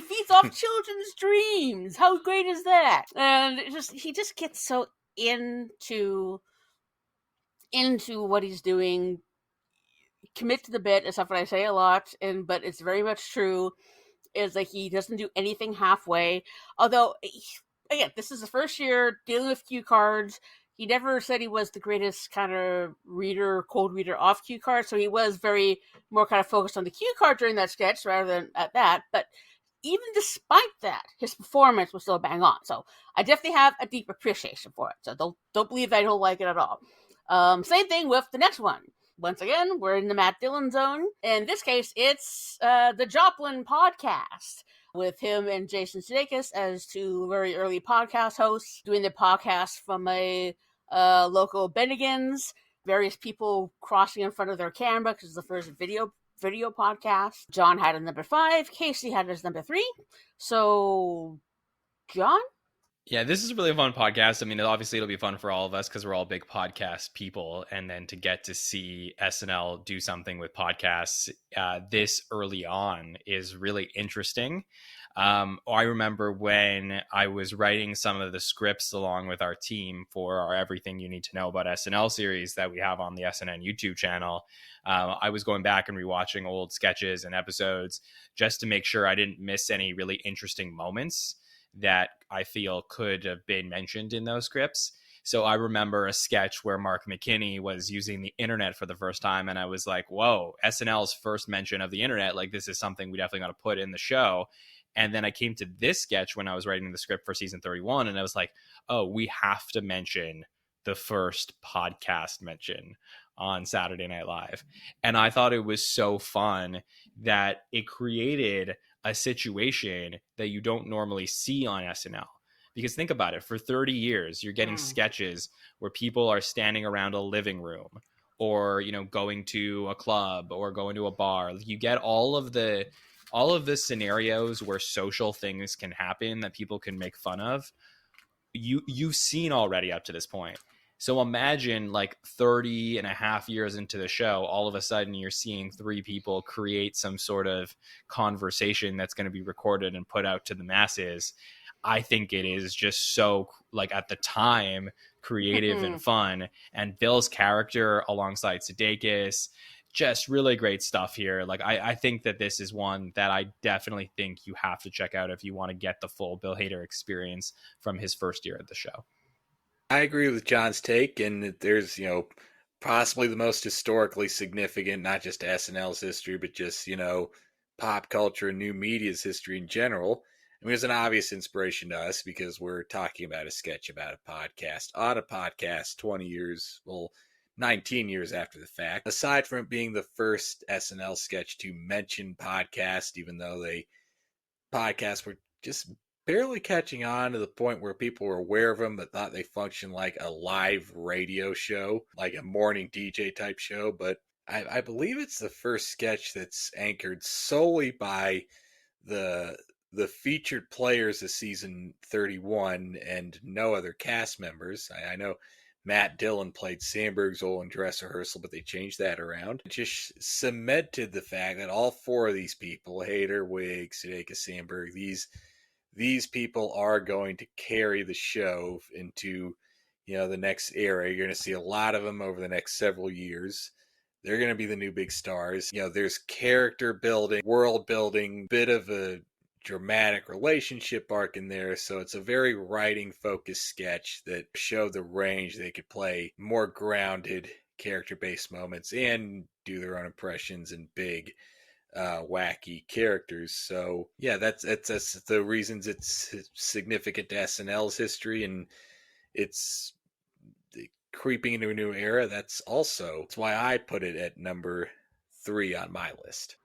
feeds off children's dreams. How great is that? And he just gets so into what he's doing. Commit to the bit is something I say a lot, but it's very much true. Is like he doesn't do anything halfway. Although, again, this is the first year dealing with cue cards. He never said he was the greatest kind of cold reader off cue cards, so he was very more kind of focused on the cue card during that sketch rather than at that. But even despite that, his performance was still bang on. So I definitely have a deep appreciation for it. So don't believe I don't like it at all. Same thing with the next one. Once again, we're in the Matt Dillon zone. In this case, it's the Joplin podcast with him and Jason Sudeikis as 2 very early podcast hosts doing the podcast from a local Bennigan's. Various people crossing in front of their camera because it's the first video podcast. Jon had a number 5. Casey had his number 3. So, Jon? Yeah, this is a really fun podcast. I mean, obviously it'll be fun for all of us because we're all big podcast people. And then to get to see SNL do something with podcasts this early on is really interesting. I remember when I was writing some of the scripts along with our team for our Everything You Need to Know About SNL series that we have on the SNN YouTube channel. I was going back and rewatching old sketches and episodes just to make sure I didn't miss any really interesting moments that I feel could have been mentioned in those scripts. So I remember a sketch where Mark McKinney was using the internet for the first time. And I was like, whoa, SNL's first mention of the internet. Like, this is something we definitely got to put in the show. And then I came to this sketch when I was writing the script for season 31. And I was like, oh, we have to mention the first podcast mention on Saturday Night Live. And I thought it was so fun that it created a situation that you don't normally see on SNL. Because think about it, for 30 years, you're getting sketches where people are standing around a living room or, you know, going to a club or going to a bar. You get all of the scenarios where social things can happen that people can make fun of. You've seen already up to this point. So imagine like 30 and a half years into the show, all of a sudden you're seeing three people create some sort of conversation that's going to be recorded and put out to the masses. I think it is just so, like, at the time, creative and fun. And Bill's character alongside Sudeikis, just really great stuff here. Like, I think that this is one that I definitely think you have to check out if you want to get the full Bill Hader experience from his first year at the show. I agree with John's take, and there's, you know, possibly the most historically significant, not just SNL's history, but just, you know, pop culture and new media's history in general. I mean, it's an obvious inspiration to us because we're talking about a sketch about a podcast on a podcast 20 years, well, 19 years after the fact. Aside from it being the first SNL sketch to mention podcast, even though podcasts were just barely catching on to the point where people were aware of them but thought they functioned like a live radio show, like a morning DJ type show. But I believe it's the first sketch that's anchored solely by the featured players of season 31 and no other cast members. I know Matt Dillon played Sandberg's old dress rehearsal, but they changed that around. It just cemented the fact that all four of these people, Hader, Wig, Sudeikis, Sandberg, these people are going to carry the show into, you know, the next era. You're going to see a lot of them over the next several years. They're going to be the new big stars. You know, there's character building, world building, bit of a dramatic relationship arc in there. So it's a very writing focused sketch that showed the range they could play more grounded character based moments and do their own impressions and big wacky characters. So yeah, that's the reasons it's significant to SNL's history, and it's creeping into a new era. That's why I put it at number 3 on my list.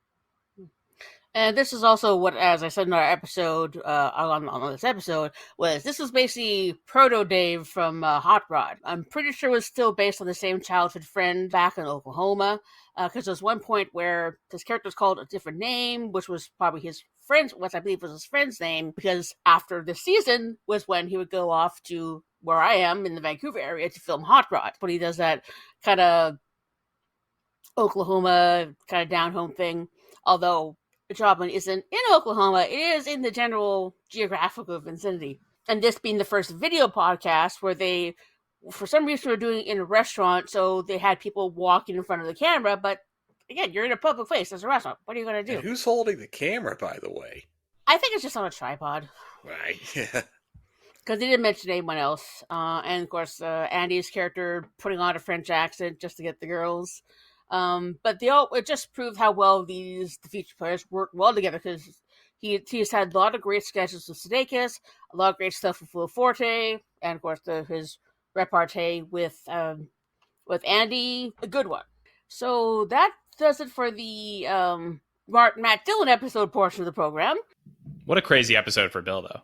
And this is also what, as I said in our episode, on this episode, this was basically Proto-Dave from Hot Rod. I'm pretty sure it was still based on the same childhood friend back in Oklahoma, because there was one point where his character was called a different name, which was probably his friend's, what I believe was his friend's name, because after the season was when he would go off to where I am in the Vancouver area to film Hot Rod. But he does that kind of Oklahoma, kind of down-home thing, although Joplin isn't in Oklahoma, it is in the general geographical vicinity. And this being the first video podcast where they, for some reason, were doing it in a restaurant, so they had people walking in front of the camera, but again, you're in a public place, there's a restaurant, what are you going to do? And who's holding the camera, by the way? I think it's just on a tripod. Right, yeah. Because they didn't mention anyone else. And of course, Andy's character putting on a French accent just to get the girls. But it just proved how well the feature players work well together, because he's had a lot of great sketches with Sudeikis, a lot of great stuff with Will Forte, and of course his repartee with Andy, a good one. So that does it for the Matt Dillon episode portion of the program. What a crazy episode for Bill, though.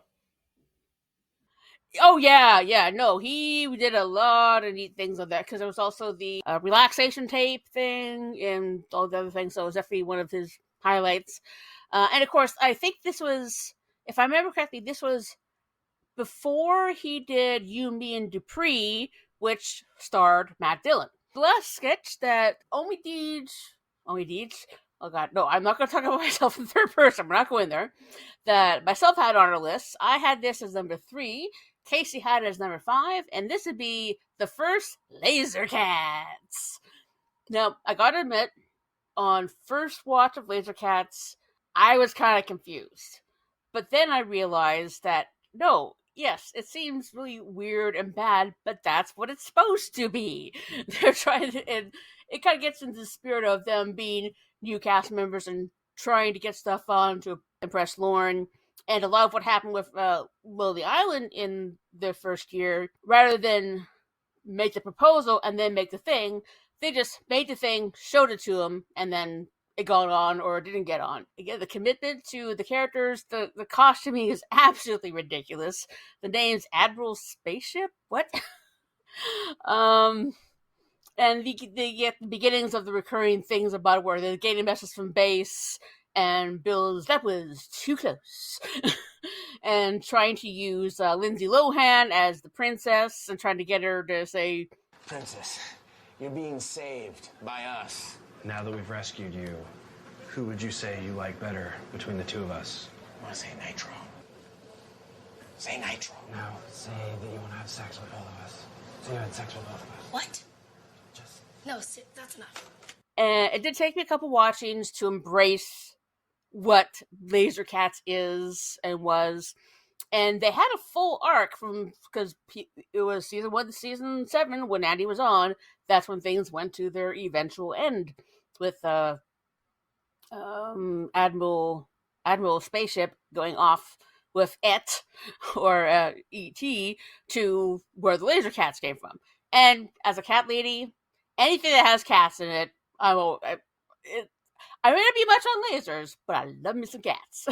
Oh, yeah. No, he did a lot of neat things on that, because there was also the relaxation tape thing and all the other things, so it was definitely one of his highlights. And of course, I think this was, if I remember correctly, this was before he did You, Me, and Dupree, which starred Matt Dillon. The last sketch that Deej, oh god, no, I'm not going to talk about myself in third person, we're not going there, that myself had on our list, I had this as number 3, Casey had it as number 5, and this would be the first Laser Cats. Now, I gotta admit, on first watch of Laser Cats, I was kind of confused. But then I realized that, no, yes, it seems really weird and bad, but that's what it's supposed to be. They're trying to, and it kind of gets into the spirit of them being new cast members and trying to get stuff on to impress Lauren. And a lot of what happened with Lily Island in their first year, rather than make the proposal and then make the thing, they just made the thing, showed it to them, and then it got on or it didn't get on. Again, the commitment to the characters, the costuming is absolutely ridiculous. The name's Admiral Spaceship? What? And they get the beginnings of the recurring things about where they're getting messages from base, and Bill's, that was too close. And trying to use Lindsay Lohan as the princess and trying to get her to say, Princess, you're being saved by us. Now that we've rescued you, who would you say you like better between the two of us? I want to say Nitro. Say Nitro. No, say that you want to have sex with both of us. So you had sex with both of us. What? Just... No, that's enough. And it did take me a couple watchings to embrace what Laser Cats is and was. And they had a full arc from, because it was season 1 to season 7 when Andy was on. That's when things went to their eventual end with Admiral Spaceship going off with Et or E.T. to where the Laser Cats came from. And as a cat lady, anything that has cats in it, I may not be much on lasers, but I love me some cats.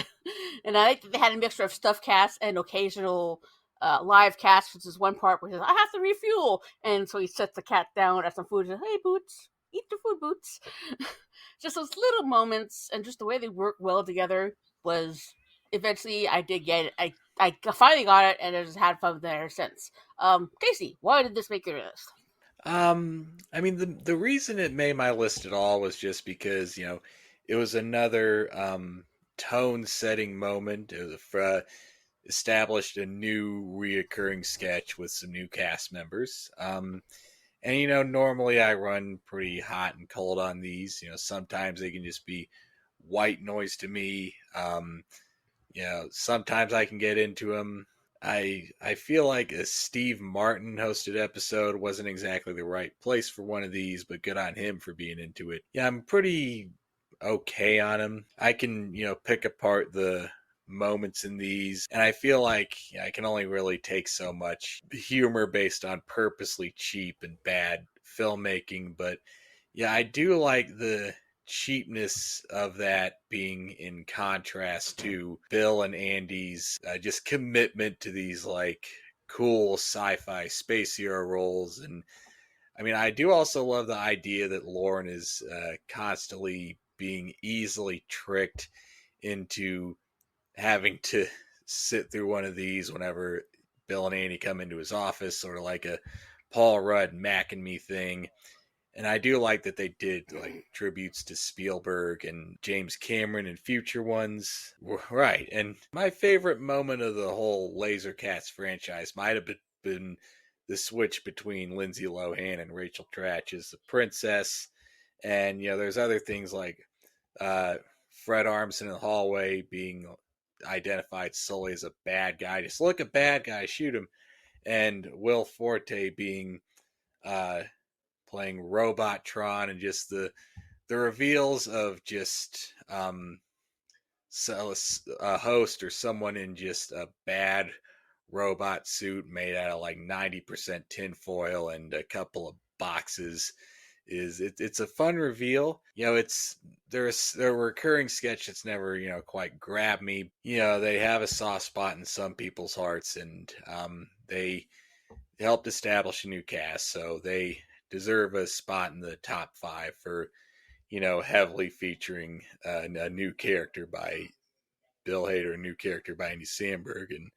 And I like that they had a mixture of stuffed cats and occasional live cats, which is one part where he says, I have to refuel. And so he sets the cat down at some food and says, hey, Boots, eat the food, Boots. Just those little moments and just the way they work well together was, eventually I did get it. I finally got it, and I just had fun there since. Casey, why did this make your list? I mean, the reason it made my list at all was just because, it was another tone-setting moment. It was established a new reoccurring sketch with some new cast members. And, normally I run pretty hot and cold on these. Sometimes they can just be white noise to me. Sometimes I can get into them. I feel like a Steve Martin hosted episode wasn't exactly the right place for one of these, but good on him for being into it. Yeah, I'm pretty okay on him. I can, pick apart the moments in these, and I feel like I can only really take so much humor based on purposely cheap and bad filmmaking, but yeah, I do like the cheapness of that being in contrast to Bill and Andy's just commitment to these like cool sci-fi space hero roles. And I mean, I do also love the idea that Lauren is constantly being easily tricked into having to sit through one of these whenever Bill and Andy come into his office, sort of like a Paul Rudd Mac and Me thing. And I do like that they did like tributes to Spielberg and James Cameron and future ones. Right. And my favorite moment of the whole Laser Cats franchise might have been the switch between Lindsay Lohan and Rachel Dratch as the princess. And, there's other things like Fred Armisen in the hallway being identified solely as a bad guy. Just look, a bad guy, shoot him. And Will Forte being playing Robotron, and just the reveals of just a host or someone in just a bad robot suit made out of like 90% tinfoil and a couple of boxes. It's a fun reveal. There's a recurring sketch that's never quite grabbed me. They have a soft spot in some people's hearts, and they helped establish a new cast, so they deserve a spot in the top 5 for heavily featuring a new character by Bill Hader, a new character by Andy Samberg. And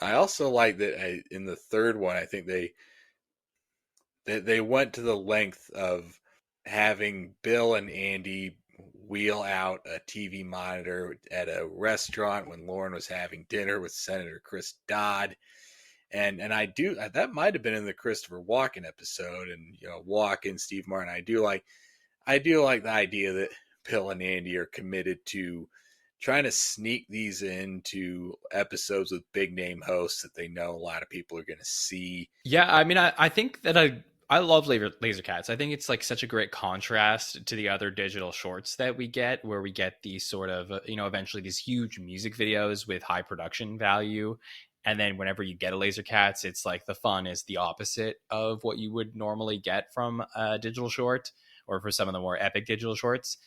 I also like that in the third one, I think they went to the length of having Bill and Andy wheel out a TV monitor at a restaurant when Lauren was having dinner with Senator Chris Dodd. And that might have been in the Christopher Walken episode, and Walken, Steve Martin. I do like the idea that Bill and Andy are committed to trying to sneak these into episodes with big name hosts that they know a lot of people are going to see. Yeah, I mean, I think that I love Laser Cats. I think it's like such a great contrast to the other digital shorts that we get, where we get these sort of, eventually these huge music videos with high production value. And then whenever you get a Laser Cats, it's like the fun is the opposite of what you would normally get from a digital short, or for some of the more epic digital shorts.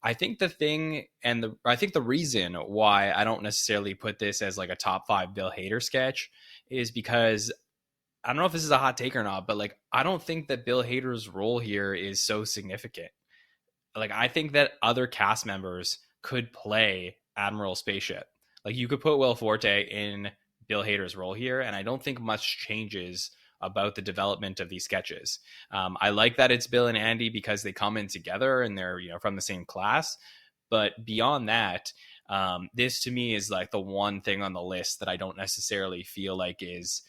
I think the thing, I think the reason why I don't necessarily put this as like a top 5 Bill Hader sketch is because I don't know if this is a hot take or not, but like, I don't think that Bill Hader's role here is so significant. Like, I think that other cast members could play Admiral Spaceship. Like, you could put Will Forte in Bill Hader's role here, and I don't think much changes about the development of these sketches. I like that it's Bill and Andy because they come in together and they're from the same class. But beyond that, this to me is like the one thing on the list that I don't necessarily feel like is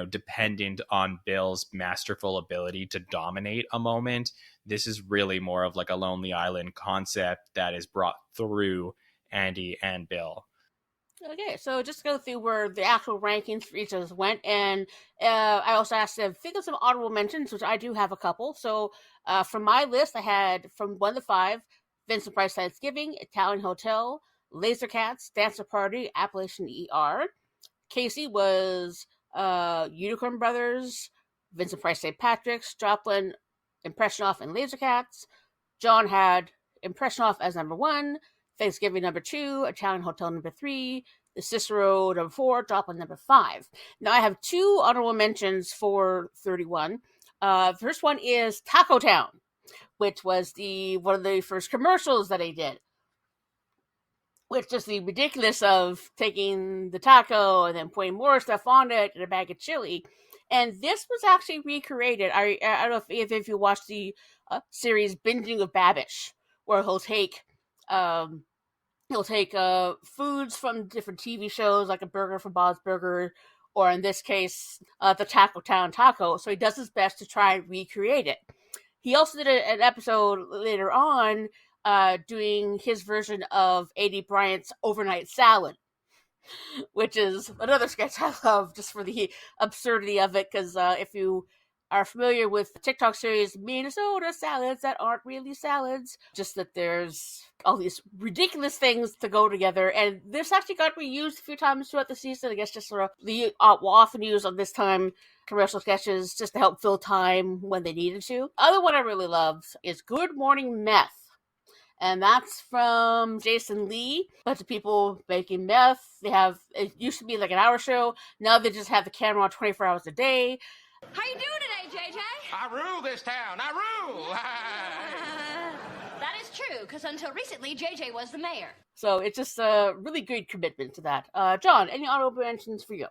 dependent on Bill's masterful ability to dominate a moment. This is really more of like a Lonely Island concept that is brought through Andy and Bill. Okay, so just to go through where the actual rankings for each of us went, and I also asked them to think of some honorable mentions, which I do have a couple. So from my list, I had from 1 to 5, Vincent Price Thanksgiving, Italian Hotel, Laser Cats, Dancer Party, Appalachian ER. Casey was Unicorn Brothers, Vincent Price St. Patrick's, Joplin, Impression Off, and Laser Cats. John had Impression Off as number 1, Thanksgiving number 2, Italian Hotel number 3, The Cicero number 4, Joplin number 5. Now I have 2 honorable mentions for 31. The first one is Taco Town, which was one of the first commercials that I did. Which just the ridiculous of taking the taco and then putting more stuff on it and a bag of chili. And this was actually recreated. I don't know if you watched the series Binging with Babish, where he'll take foods from different TV shows, like a burger from Bob's Burger, or in this case, the Taco Town taco. So he does his best to try and recreate it. He also did an episode later on doing his version of A.D. Bryant's Overnight Salad, which is another sketch I love just for the absurdity of it, because if you are familiar with the TikTok series Minnesota salads that aren't really salads, just that there's all these ridiculous things to go together, and this actually got reused a few times throughout the season. I guess just sort of the will often use on this time commercial sketches just to help fill time when they needed to. Other one I really loved is Good Morning Meth. And that's from Jason Lee. Bunch of people making meth. It used to be like an hour show. Now they just have the camera on 24 hours a day. How you doing today, JJ? I rule this town. I rule. That is true, because until recently, JJ was the mayor. So it's just a really good commitment to that. John, any honorable mentions for you?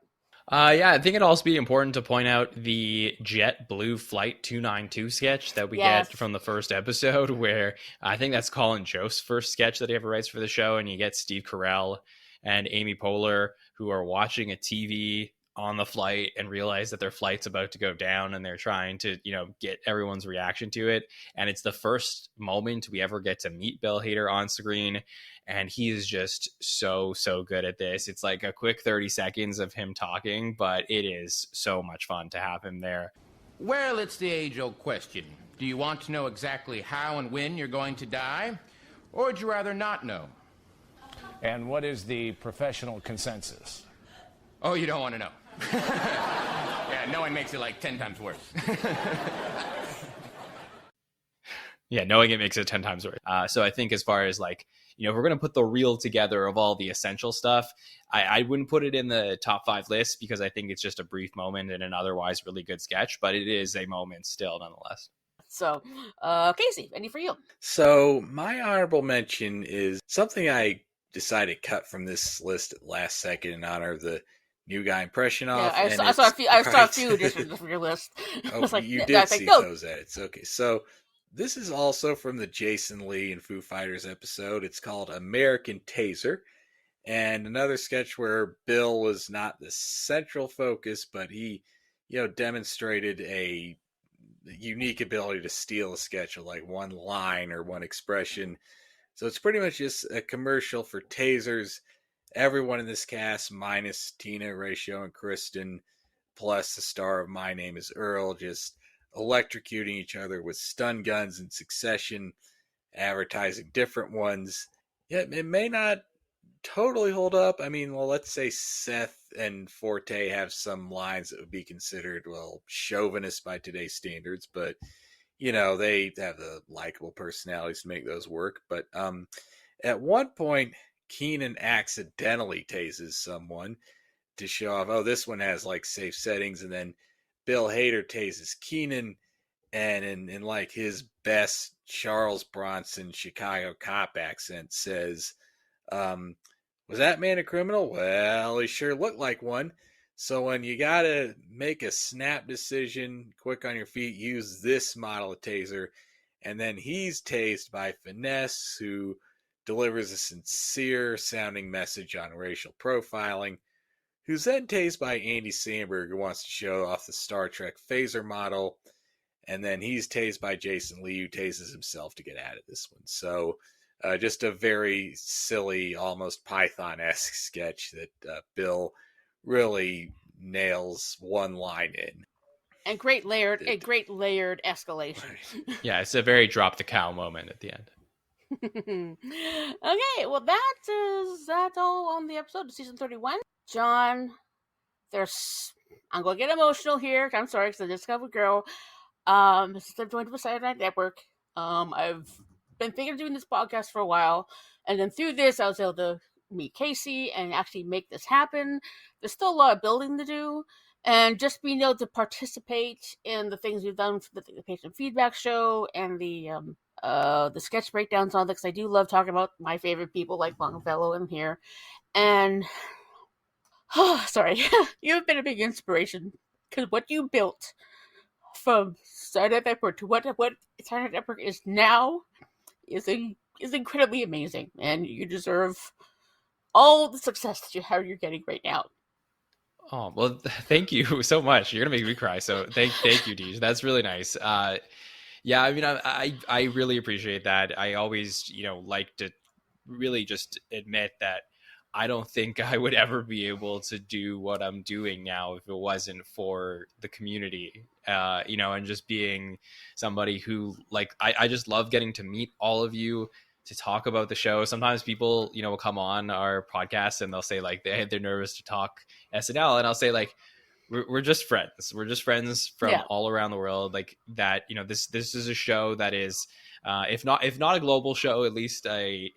Yeah, I think it'd also be important to point out the JetBlue Flight 292 sketch that we get from the first episode, where I think that's Colin Jost's first sketch that he ever writes for the show, and you get Steve Carell and Amy Poehler, who are watching a TV on the flight and realize that their flight's about to go down, and they're trying to, get everyone's reaction to it. And it's the first moment we ever get to meet Bill Hader on screen, and he is just so good at this. It's like a quick 30 seconds of him talking, but it is so much fun to have him there. Well, it's the age-old question. Do you want to know exactly how and when you're going to die, or would you rather not know? And what is the professional consensus? Oh, you don't want to know. Yeah, knowing makes it like 10 times worse. Yeah, knowing it makes it 10 times worse. So I think as far as like, if we're going to put the reel together of all the essential stuff, I wouldn't put it in the top 5 list, because I think it's just a brief moment in an otherwise really good sketch, but it is a moment still nonetheless. So, Casey, any for you? So my honorable mention is something I decided to cut from this list at last second in honor of the new guy impression off. Yeah, and I saw a few right. additions from your list. I was like, You I did was like, see no. those edits. Okay, so this is also from the Jason Lee and Foo Fighters episode. It's called American Taser. And another sketch where Bill was not the central focus, but he, demonstrated a unique ability to steal a sketch of like one line or one expression. So it's pretty much just a commercial for tasers. Everyone in this cast, minus Tina, Ratio, and Kristen, plus the star of My Name is Earl, just electrocuting each other with stun guns in succession, advertising different ones. Yeah, it may not totally hold up. I mean, well, let's say Seth and Forte have some lines that would be considered, well, chauvinist by today's standards, but they have the likable personalities to make those work. But at one point, Keenan accidentally tases someone to show off, oh, this one has like safe settings, and then Bill Hader tases Keenan, and in like his best Charles Bronson Chicago cop accent says, was that man a criminal? Well, he sure looked like one. So when you gotta make a snap decision, quick on your feet, use this model of taser. And then he's tased by Finesse, who delivers a sincere sounding message on racial profiling, who's then tased by Andy Samberg, who wants to show off the Star Trek phaser model. And then he's tased by Jason Lee, who tases himself to get out of this one. So just a very silly, almost Python-esque sketch that Bill really nails one line in. And great layered escalation. Yeah, it's a very drop the cow moment at the end. Okay, well that's all on the episode of season 31. John, I'm gonna get emotional here. I'm sorry, because I just got a girl. Since I've joined the Saturday Night Network, I've been thinking of doing this podcast for a while, and then through this I was able to meet Casey and actually make this happen. There's still a lot of building to do, and just being able to participate in the things we've done for the patient feedback show and the sketch breakdowns on that, because I do love talking about my favorite people like Longfellow in here. And sorry, you've been a big inspiration, because what you built from Saturday Night Network to what Saturday Night Network is now is incredibly amazing, and you deserve all the success that you're getting right now. Oh, well, thank you so much. You're gonna make me cry. So thank you, Deej. That's really nice. Yeah, I mean, I really appreciate that. I always, like to really just admit that I don't think I would ever be able to do what I'm doing now if it wasn't for the community, and just being somebody who, like, I just love getting to meet all of you, to talk about the show. Sometimes people, will come on our podcast and they'll say like they're nervous to talk SNL, and I'll say like, we're just friends. We're just friends from all around the world. Like that, this is a show that is, if not a global show, at least a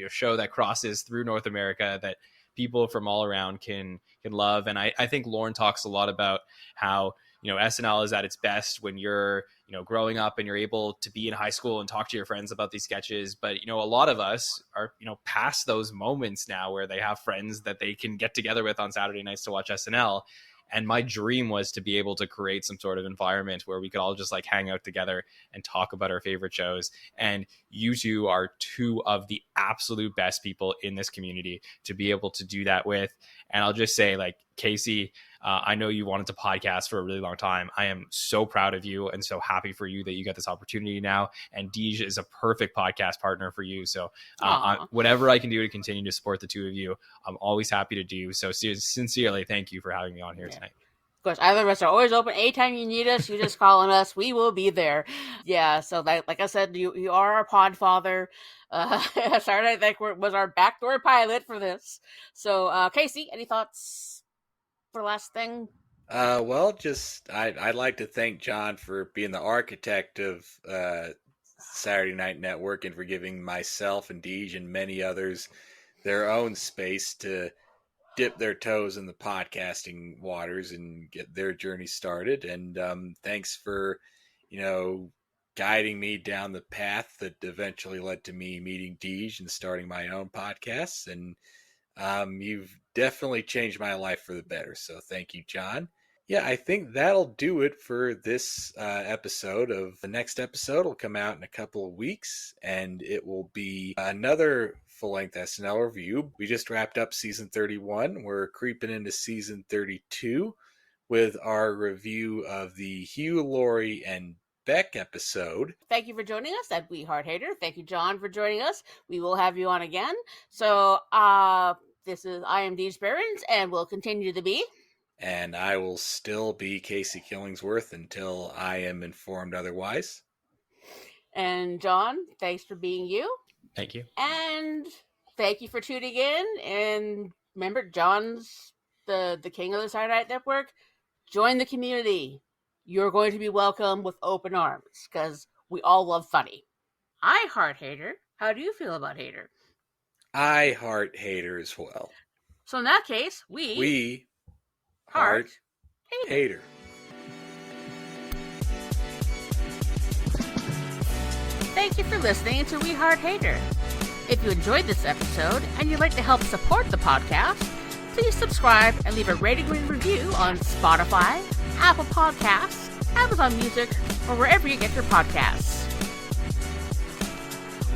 show that crosses through North America, that people from all around can love. And I think Lauren talks a lot about how, SNL is at its best when you're, growing up and you're able to be in high school and talk to your friends about these sketches. But, a lot of us are, past those moments now where they have friends that they can get together with on Saturday nights to watch SNL. And my dream was to be able to create some sort of environment where we could all just like hang out together and talk about our favorite shows. And you two are two of the absolute best people in this community to be able to do that with. And I'll just say, like, Casey, I know you wanted to podcast for a really long time. I am so proud of you and so happy for you that you got this opportunity now. And Deej is a perfect podcast partner for you. So whatever I can do to continue to support the two of you, I'm always happy to do. So sincerely, thank you for having me on here tonight. Of course, either of us are always open. Anytime you need us, you just call on us. We will be there. Yeah, so like I said, you are our pod father. Saturday Night Network was our backdoor pilot for this. So, Casey, any thoughts for the last thing? Well, just I'd like to thank John for being the architect of Saturday Night Network and for giving myself and Deej and many others their own space to dip their toes in the podcasting waters and get their journey started. And thanks for, guiding me down the path that eventually led to me meeting Deej and starting my own podcasts. And you've definitely changed my life for the better. So thank you, Jon. Yeah, I think that'll do it for this episode. The next episode will come out in a couple of weeks, and it will be another full-length SNL review. We just wrapped up season 31. We're creeping into season 32 with our review of the Hugh, Laurie, and Beck episode. Thank you for joining us at We Heart Hater. Thank you, Jon, for joining us. We will have you on again. So, I am Deej Behrens, and will continue to be. And I will still be Casey Killingsworth until I am informed otherwise. And Jon, thanks for being you. Thank you. And thank you for tuning in. And remember, Jon's the king of the Saturday Night Network. Join the community. You're going to be welcome with open arms, because we all love funny. I heart Hater. How do you feel about Hater? I heart Hater as well. So in that case, we heart Hater. Thank you for listening to We Heart Hater. If you enjoyed this episode and you'd like to help support the podcast, please subscribe and leave a rating and review on Spotify, Apple Podcasts, Amazon Music, or wherever you get your podcasts.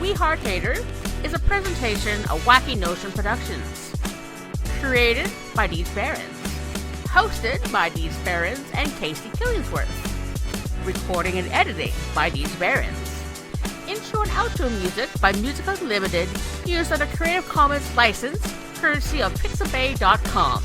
We Heart Hater is a presentation of Wacky Notion Productions. Created by Deej Behrens. Hosted by Deej Behrens and Casey Killingsworth. Recording and editing by Deej Behrens. Intro and outro music by Music Unlimited, used under Creative Commons license, courtesy of Pixabay.com.